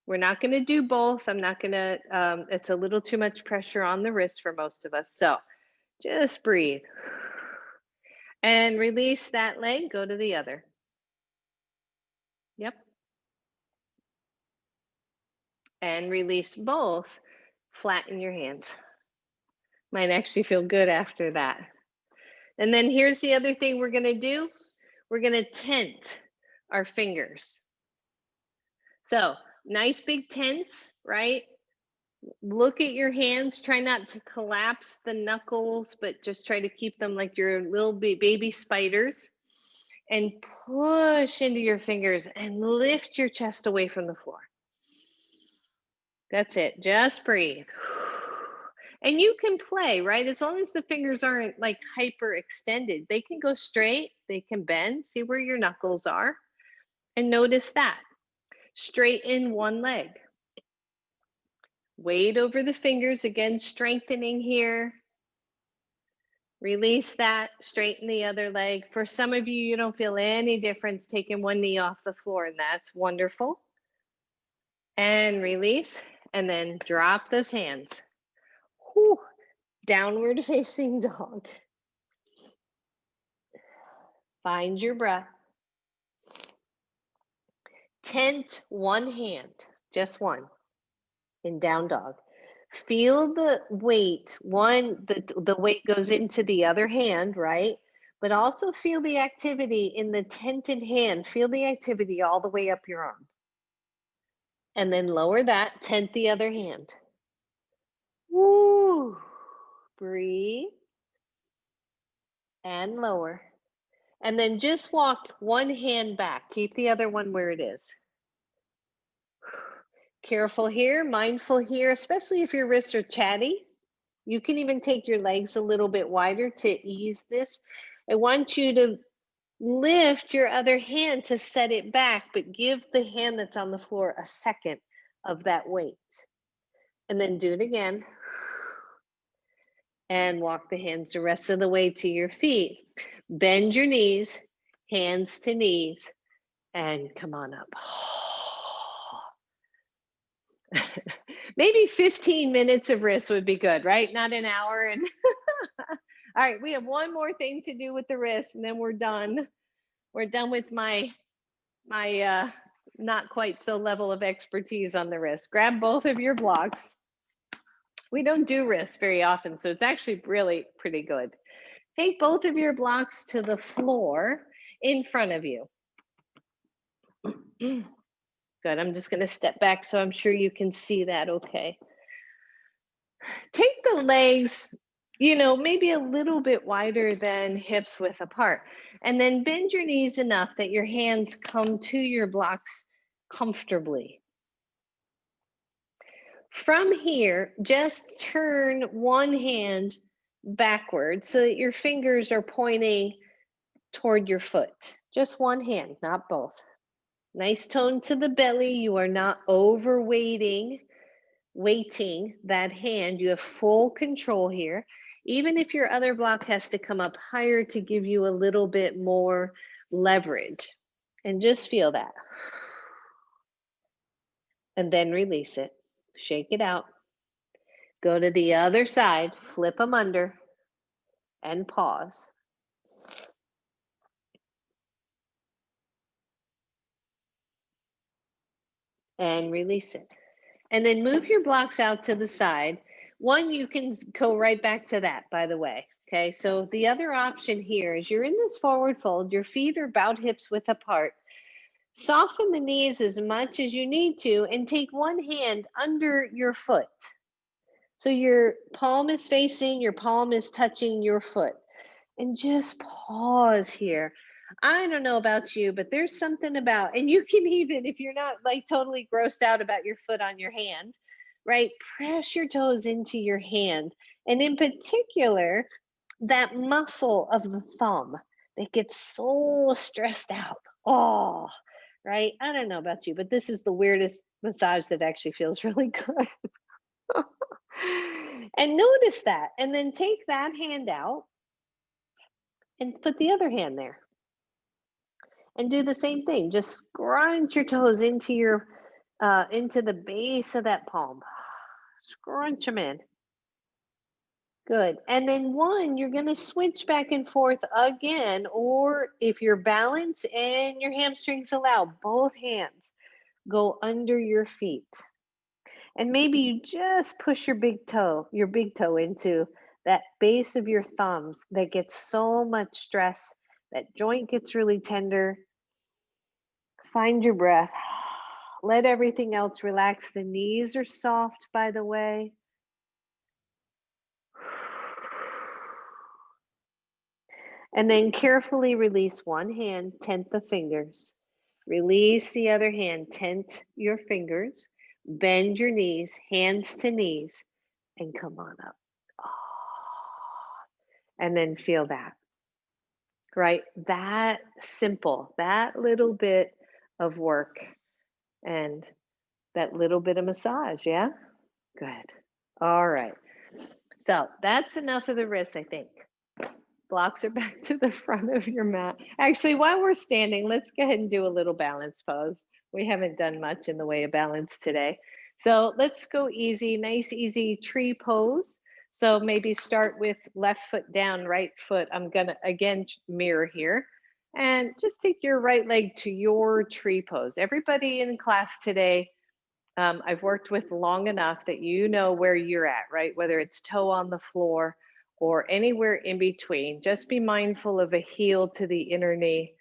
We're not going to do both. I'm not going to, it's a little too much pressure on the wrist for most of us. So just breathe and release that leg. Go to the other. Yep. And release both. Flatten your hands. Might actually feel good after that. And then here's the other thing we're going to do. We're going to tent our fingers. So nice big tents, right? Look at your hands. Try not to collapse the knuckles, but just try to keep them like your little baby spiders. And push into your fingers and lift your chest away from the floor. That's it. Just breathe. And you can play, right? As long as the fingers aren't like hyper extended, they can go straight, they can bend. See where your knuckles are. And notice that. Straighten one leg. Weight over the fingers, again, strengthening here. Release that, straighten the other leg. For some of you, you don't feel any difference taking one knee off the floor, and that's wonderful. And release, and then drop those hands. Whew. Downward facing dog. Find your breath. Tent one hand, just one, in down dog. Feel the weight. The weight goes into the other hand, right? But also feel the activity in the tented hand. Feel the activity all the way up your arm. And then lower that, tent the other hand. Woo! Breathe and lower. And then just walk one hand back. Keep the other one where it is. Careful here, mindful here, especially if your wrists are chatty. You can even take your legs a little bit wider to ease this. I want you to lift your other hand to set it back, but give the hand that's on the floor a second of that weight. And then do it again. And walk the hands the rest of the way to your feet. Bend your knees, hands to knees, and come on up. Maybe 15 minutes of wrists would be good, right? Not an hour. And all right, we have one more thing to do with the wrist, and then we're done. We're done with my not quite so level of expertise on the wrist. Grab both of your blocks. We don't do wrists very often, so it's actually really pretty good. Take both of your blocks to the floor in front of you. Good. I'm just going to step back so I'm sure you can see that okay. Take the legs, maybe a little bit wider than hips width apart. And then bend your knees enough that your hands come to your blocks comfortably. From here, just turn one hand backward so that your fingers are pointing toward your foot. Just one hand, not both. Nice tone to the belly. You are not weighting that hand. You have full control here. Even if your other block has to come up higher to give you a little bit more leverage. And just feel that. And then release it. Shake it out. Go to the other side, flip them under, and pause. And release it. And then move your blocks out to the side. One, you can go right back to that, by the way. Okay, so the other option here is you're in this forward fold, your feet are about hips width apart. Soften the knees as much as you need to and take one hand under your foot. So your palm is facing, your palm is touching your foot. And just pause here. I don't know about you, but there's something about, and you can even, if you're not like totally grossed out about your foot on your hand, right? Press your toes into your hand. And in particular, that muscle of the thumb that gets so stressed out. Oh, right? I don't know about you, but this is the weirdest massage that actually feels really good. And notice that. And then take that hand out and put the other hand there. And do the same thing. Just scrunch your toes into your into the base of that palm. Scrunch them in. Good. And then one, you're going to switch back and forth again, or if your balance and your hamstrings allow, both hands go under your feet. And maybe you just push your big toe into that base of your thumbs that gets so much stress. That joint gets really tender. Find your breath. Let everything else relax. The knees are soft, by the way. And then carefully release one hand, tent the fingers. Release the other hand, tent your fingers. Bend your knees, hands to knees, and come on up. And then feel that. Right? That simple, that little bit of work and that little bit of massage, yeah? Good. All right. So that's enough of the wrists, I think. Blocks are back to the front of your mat. Actually, while we're standing, let's go ahead and do a little balance pose. We haven't done much in the way of balance today. So let's go easy, nice, easy tree pose. So maybe start with left foot down, right foot. I'm gonna, again, mirror here. And just take your right leg to your tree pose. Everybody in class today, I've worked with long enough that you know where you're at, right? Whether it's toe on the floor or anywhere in between. Just be mindful of a heel to the inner knee,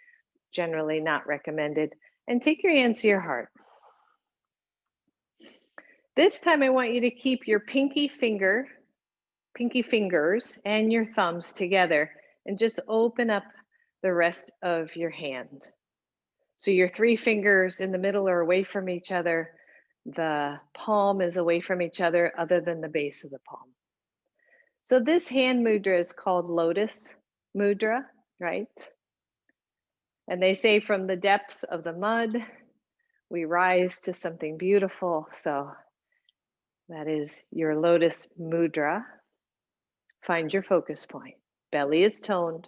generally not recommended. And take your hands to your heart. This time I want you to keep your pinky fingers and your thumbs together and just open up the rest of your hand. So your three fingers in the middle are away from each other. The palm is away from each other than the base of the palm. So this hand mudra is called lotus mudra, right? And they say from the depths of the mud, we rise to something beautiful. So that is your lotus mudra. Find your focus point. Belly is toned.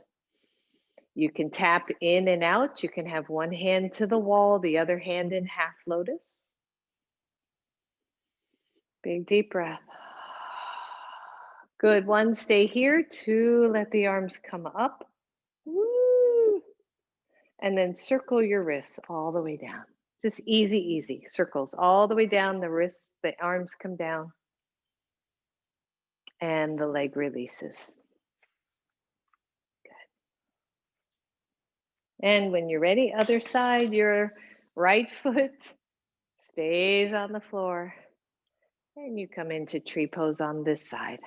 You can tap in and out. You can have one hand to the wall, the other hand in half lotus. Big deep breath. Good. One, stay here. Two, let the arms come up. Woo. And then circle your wrists all the way down. Just easy, easy circles all the way down. The wrists, the arms come down. And the leg releases. Good. And when you're ready, other side, your right foot stays on the floor. And you come into tree pose on this side.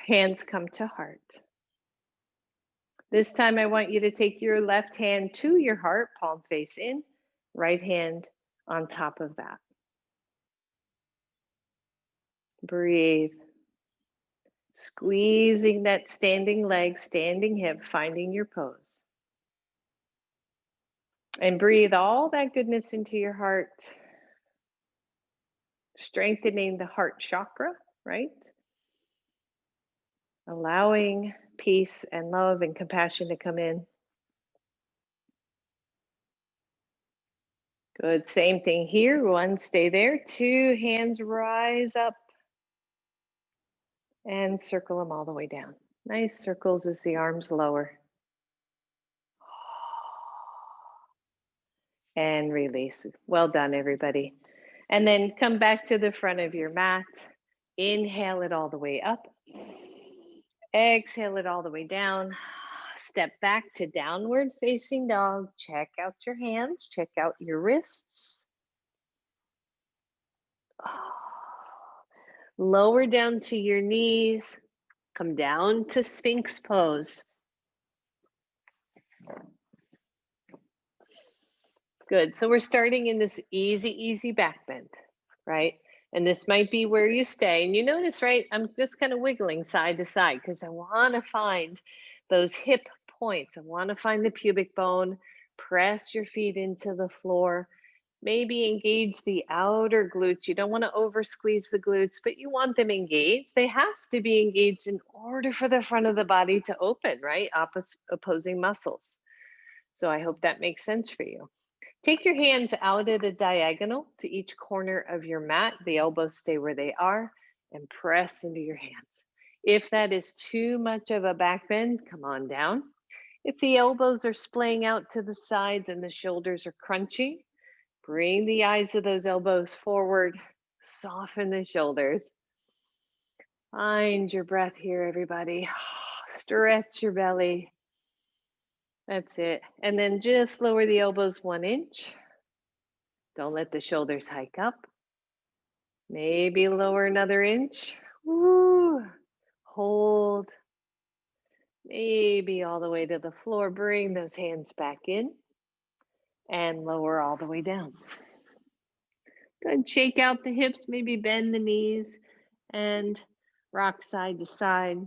Hands come to heart. This time I want you to take your left hand to your heart, palm face in, right hand on top of that. Breathe. Squeezing that standing leg, standing hip, finding your pose. And breathe all that goodness into your heart, strengthening the heart chakra, right? Allowing peace and love and compassion to come in. Good. Same thing here. One, stay there. Two, hands rise up and circle them all the way down. Nice circles as the arms lower. And release. Well done, everybody. And then come back to the front of your mat. Inhale it all the way up. Exhale it all the way down. Step back to downward facing dog. Check out your hands. Check out your wrists. Lower down to your knees. Come down to Sphinx pose. Good. So we're starting in this easy, easy back bend, right? And this might be where you stay. And you notice, right? I'm just kind of wiggling side to side because I want to find those hip points. I want to find the pubic bone. Press your feet into the floor. Maybe engage the outer glutes. You don't want to over squeeze the glutes, but you want them engaged. They have to be engaged in order for the front of the body to open, right? Opposing muscles. So I hope that makes sense for you. Take your hands out at a diagonal to each corner of your mat. The elbows stay where they are and press into your hands. If that is too much of a back bend, come on down. If the elbows are splaying out to the sides and the shoulders are crunching, bring the eyes of those elbows forward, soften the shoulders. Find your breath here, everybody. Stretch your belly. That's it. And then just lower the elbows 1 inch. Don't let the shoulders hike up. Maybe lower another inch. Woo. Hold. Maybe all the way to the floor. Bring those hands back in and lower all the way down. Good. Shake out the hips, maybe bend the knees and rock side to side.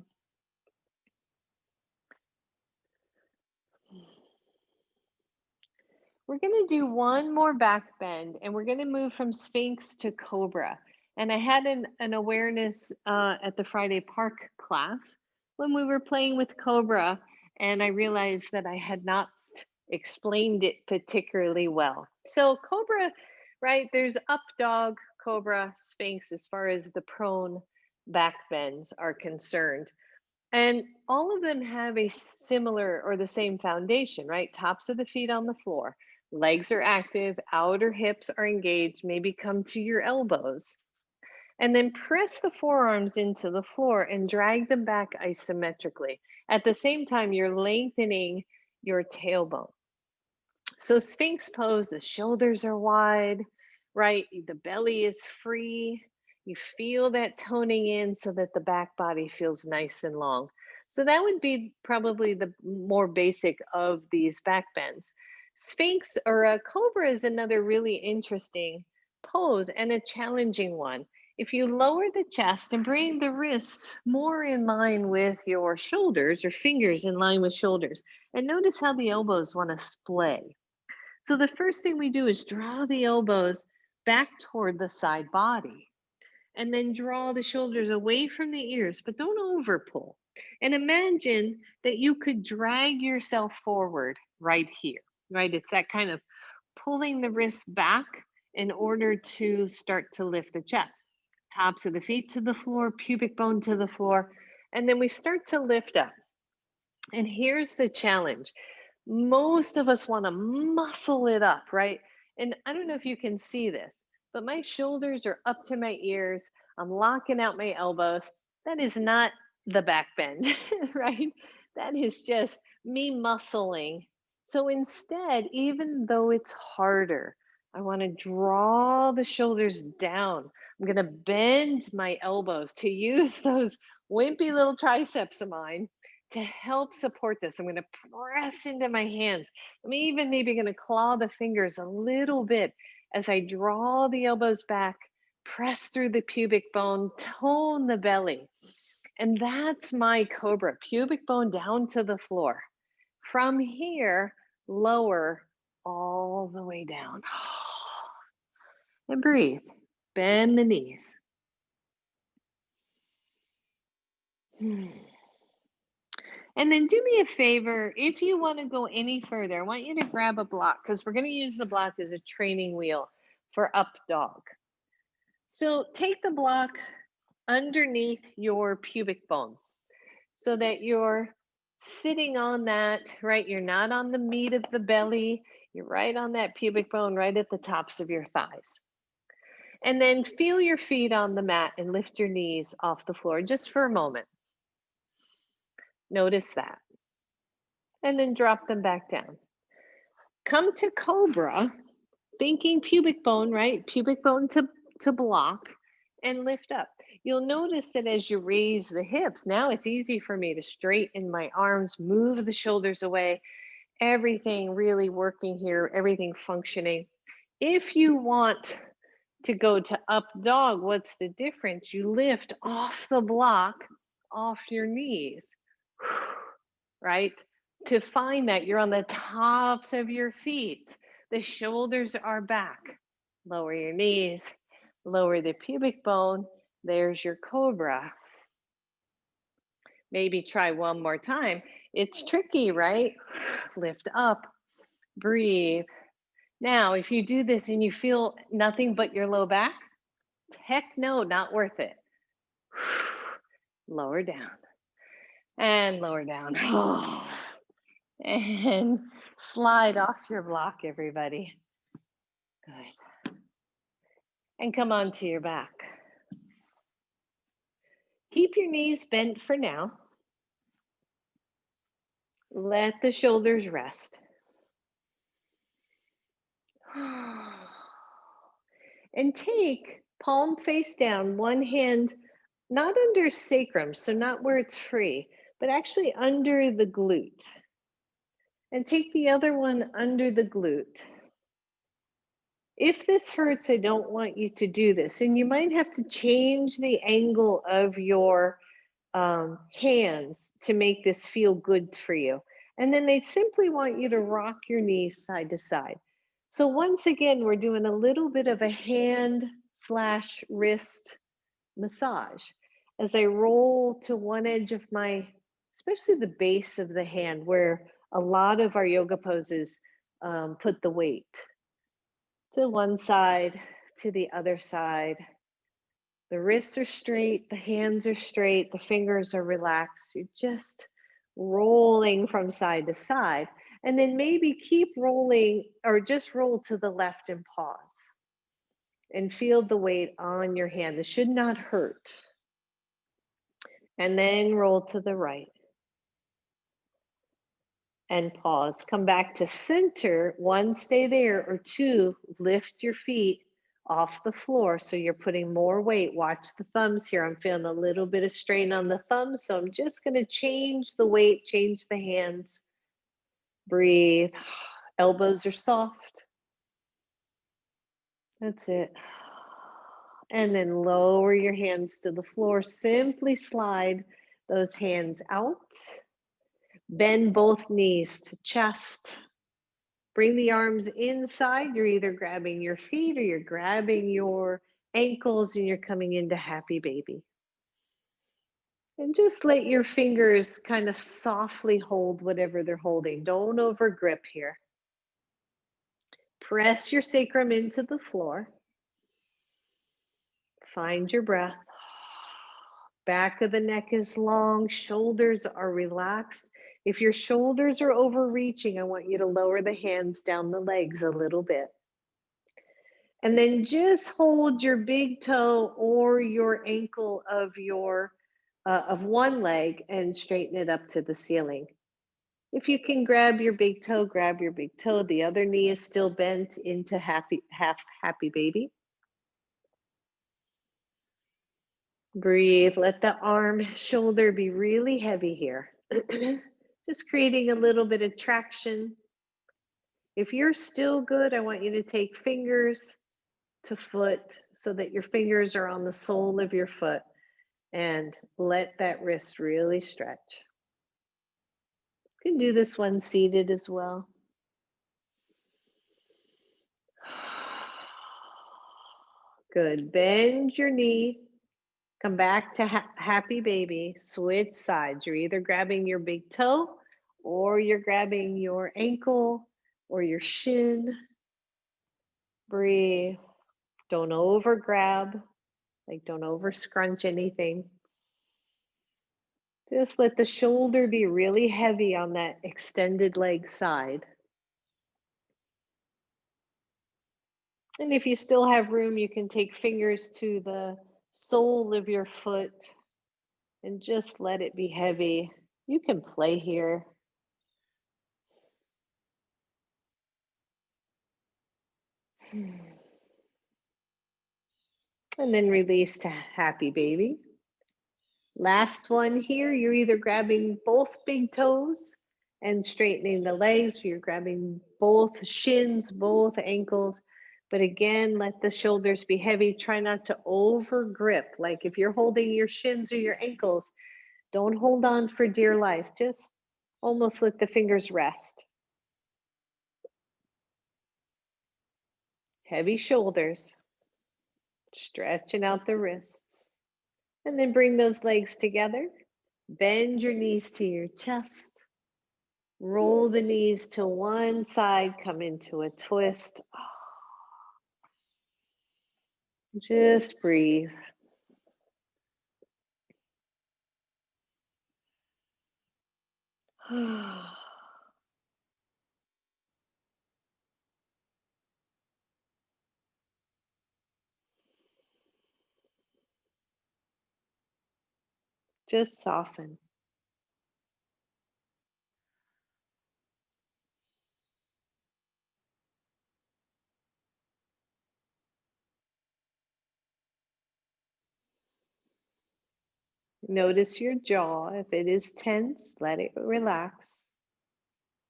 We're going to do one more back bend and we're going to move from Sphinx to Cobra. And I had an awareness at the Friday Park class when we were playing with Cobra, and I realized that I had not explained it particularly well. So Cobra, right, there's up dog, Cobra, Sphinx as far as the prone back bends are concerned. And all of them have a similar or the same foundation, right? Tops of the feet on the floor. Legs are active, outer hips are engaged, maybe come to your elbows. And then press the forearms into the floor and drag them back isometrically. At the same time, you're lengthening your tailbone. So, Sphinx pose, the shoulders are wide, right? The belly is free. You feel that toning in so that the back body feels nice and long. So, that would be probably the more basic of these back bends. Sphinx or a cobra is another really interesting pose and a challenging one. If you lower the chest and bring the wrists more in line with your shoulders or fingers in line with shoulders, and notice how the elbows want to splay. So the first thing we do is draw the elbows back toward the side body and then draw the shoulders away from the ears, but don't over pull. And imagine that you could drag yourself forward right here, right? It's that kind of pulling the wrists back in order to start to lift the chest. Tops of the feet to the floor, pubic bone to the floor, and then we start to lift up. And here's the challenge. Most of us want to muscle it up, right? And I don't know if you can see this, but my shoulders are up to my ears. I'm locking out my elbows. That is not the back bend, right? That is just me muscling. So instead, even though it's harder, I want to draw the shoulders down. I'm going to bend my elbows to use those wimpy little triceps of mine to help support this. I'm going to press into my hands. I'm even maybe going to claw the fingers a little bit as I draw the elbows back, press through the pubic bone, tone the belly. And that's my cobra, pubic bone down to the floor. From here, lower all the way down. And breathe. Bend the knees. Hmm. And then do me a favor, if you want to go any further, I want you to grab a block because we're going to use the block as a training wheel for up dog. So take the block underneath your pubic bone so that you're sitting on that, right? You're not on the meat of the belly. You're right on that pubic bone, right at the tops of your thighs. And then feel your feet on the mat and lift your knees off the floor just for a moment. Notice that. And then drop them back down. Come to cobra, thinking pubic bone, right? Pubic bone to block and lift up. You'll notice that as you raise the hips, now it's easy for me to straighten my arms, move the shoulders away, everything really working here, everything functioning. If you want to go to up dog, what's the difference? You lift off the block, off your knees, right? To find that you're on the tops of your feet, the shoulders are back. Lower your knees, lower the pubic bone. There's your cobra. Maybe try one more time. It's tricky, right? Lift up, breathe. Now, if you do this and you feel nothing but your low back, heck no, not worth it. Lower down and lower down. And slide off your block, everybody. Good. And come onto your back. Keep your knees bent for now. Let the shoulders rest. And take palm face down, one hand not under sacrum, so not where it's free, but actually under the glute. And take the other one under the glute. If this hurts, I don't want you to do this. And you might have to change the angle of your hands to make this feel good for you. And then they simply want you to rock your knees side to side. So once again, we're doing a little bit of a hand slash wrist massage as I roll to one edge of my, especially the base of the hand where a lot of our yoga poses put the weight. To one side, to the other side, The wrists are straight, the hands are straight, the fingers are relaxed. You're just rolling from side to side. And then maybe keep rolling or just roll to the left and pause. And feel the weight on your hand. This should not hurt. And then roll to the right and pause. Come back to center. One, stay there, or two, lift your feet off the floor. So you're putting more weight. Watch the thumbs here. I'm feeling a little bit of strain on the thumbs. So I'm just going to change the weight, change the hands. Breathe. Elbows are soft. That's it. And then lower your hands to the floor. Simply slide those hands out. Bend both knees to chest. Bring the arms inside. You're either grabbing your feet or you're grabbing your ankles and you're coming into happy baby. And just let your fingers kind of softly hold whatever they're holding. Don't over grip here. Press your sacrum into the floor. Find your breath. Back of the neck is long, shoulders are relaxed. If your shoulders are overreaching, I want you to lower the hands down the legs a little bit. And then just hold your big toe or your ankle of one leg and straighten it up to the ceiling. If you can grab your big toe, grab your big toe. The other knee is still bent into happy baby. Breathe. Let the arm, shoulder be really heavy here. Just creating a little bit of traction. If you're still good, I want you to take fingers to foot so that your fingers are on the sole of your foot and let that wrist really stretch. You can do this one seated as well. Good. Bend your knee. Come back to happy baby. Switch sides. You're either grabbing your big toe or you're grabbing your ankle or your shin. Breathe. Don't over grab. Like don't over scrunch anything. Just let the shoulder be really heavy on that extended leg side. And if you still have room, you can take fingers to the sole of your foot and just let it be heavy. You can play here. And then release to happy baby. Last one here, you're either grabbing both big toes and straightening the legs, or you're grabbing both shins, both ankles. But again, let the shoulders be heavy. Try not to over grip. Like if you're holding your shins or your ankles, don't hold on for dear life. Just almost let the fingers rest. Heavy shoulders, stretching out the wrists. And then bring those legs together. Bend your knees to your chest. Roll the knees to one side, come into a twist. Just breathe. Just soften. Notice your jaw. If it is tense, let it relax.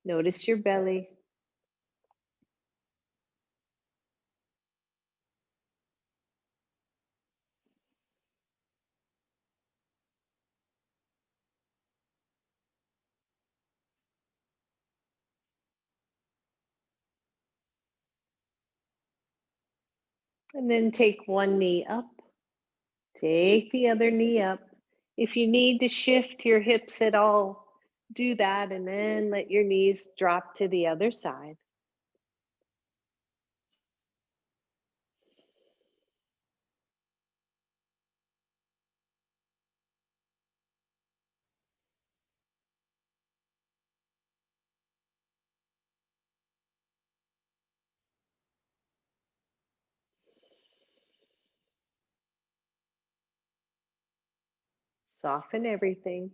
Notice your belly. And then take one knee up. Take the other knee up. If you need to shift your hips at all, do that and then let your knees drop to the other side. Soften everything.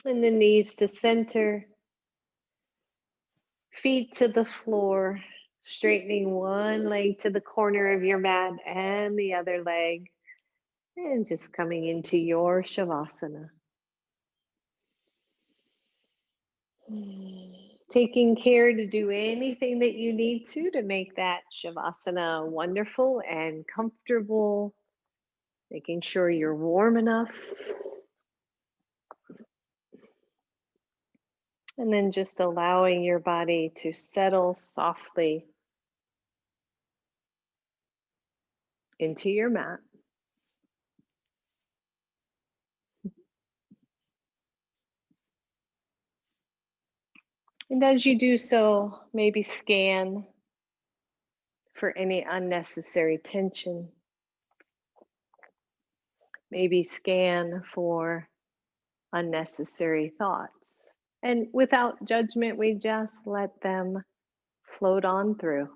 And the knees to center, feet to the floor, straightening one leg to the corner of your mat and the other leg, and just coming into your Shavasana. Taking care to do anything that you need to make that Shavasana wonderful and comfortable, making sure you're warm enough. And then just allowing your body to settle softly into your mat. And as you do so, maybe scan for any unnecessary tension. Maybe scan for unnecessary thoughts. And without judgment, we just let them float on through.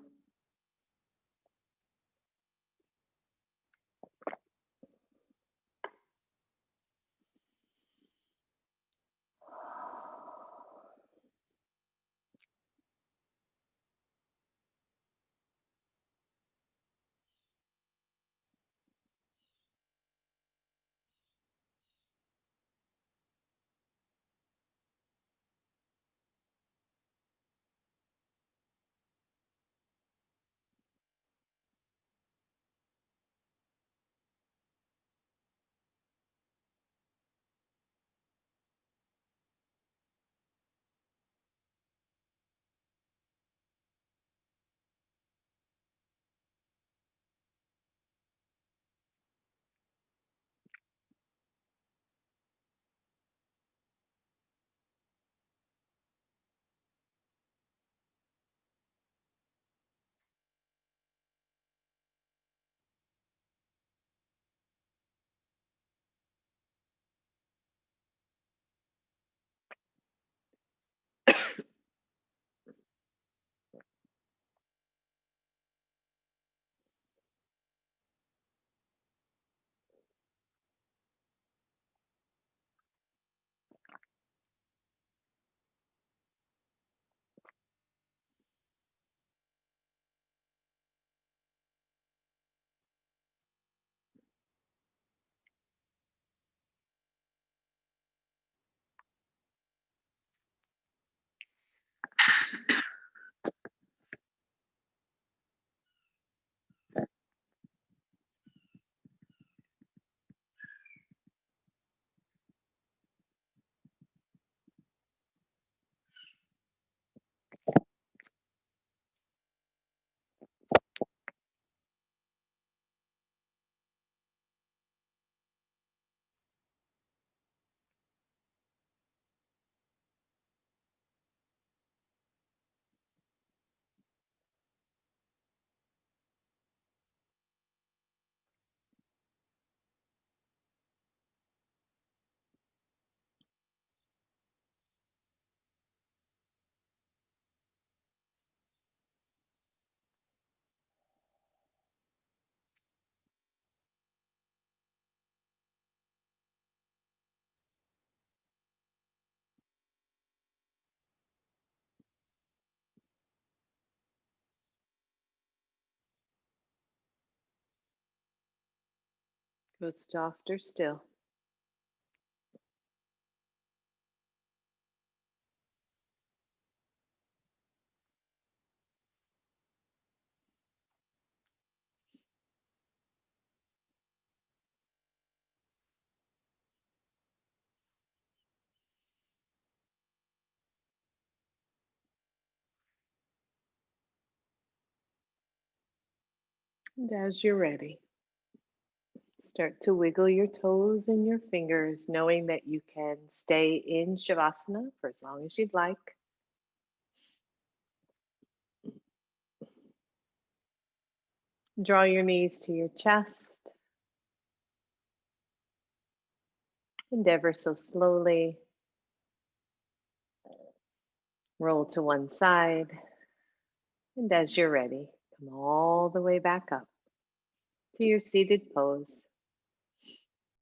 Go softer still. And as you're ready, start to wiggle your toes and your fingers, knowing that you can stay in Shavasana for as long as you'd like. Draw your knees to your chest and ever so slowly roll to one side. And as you're ready, come all the way back up to your seated pose.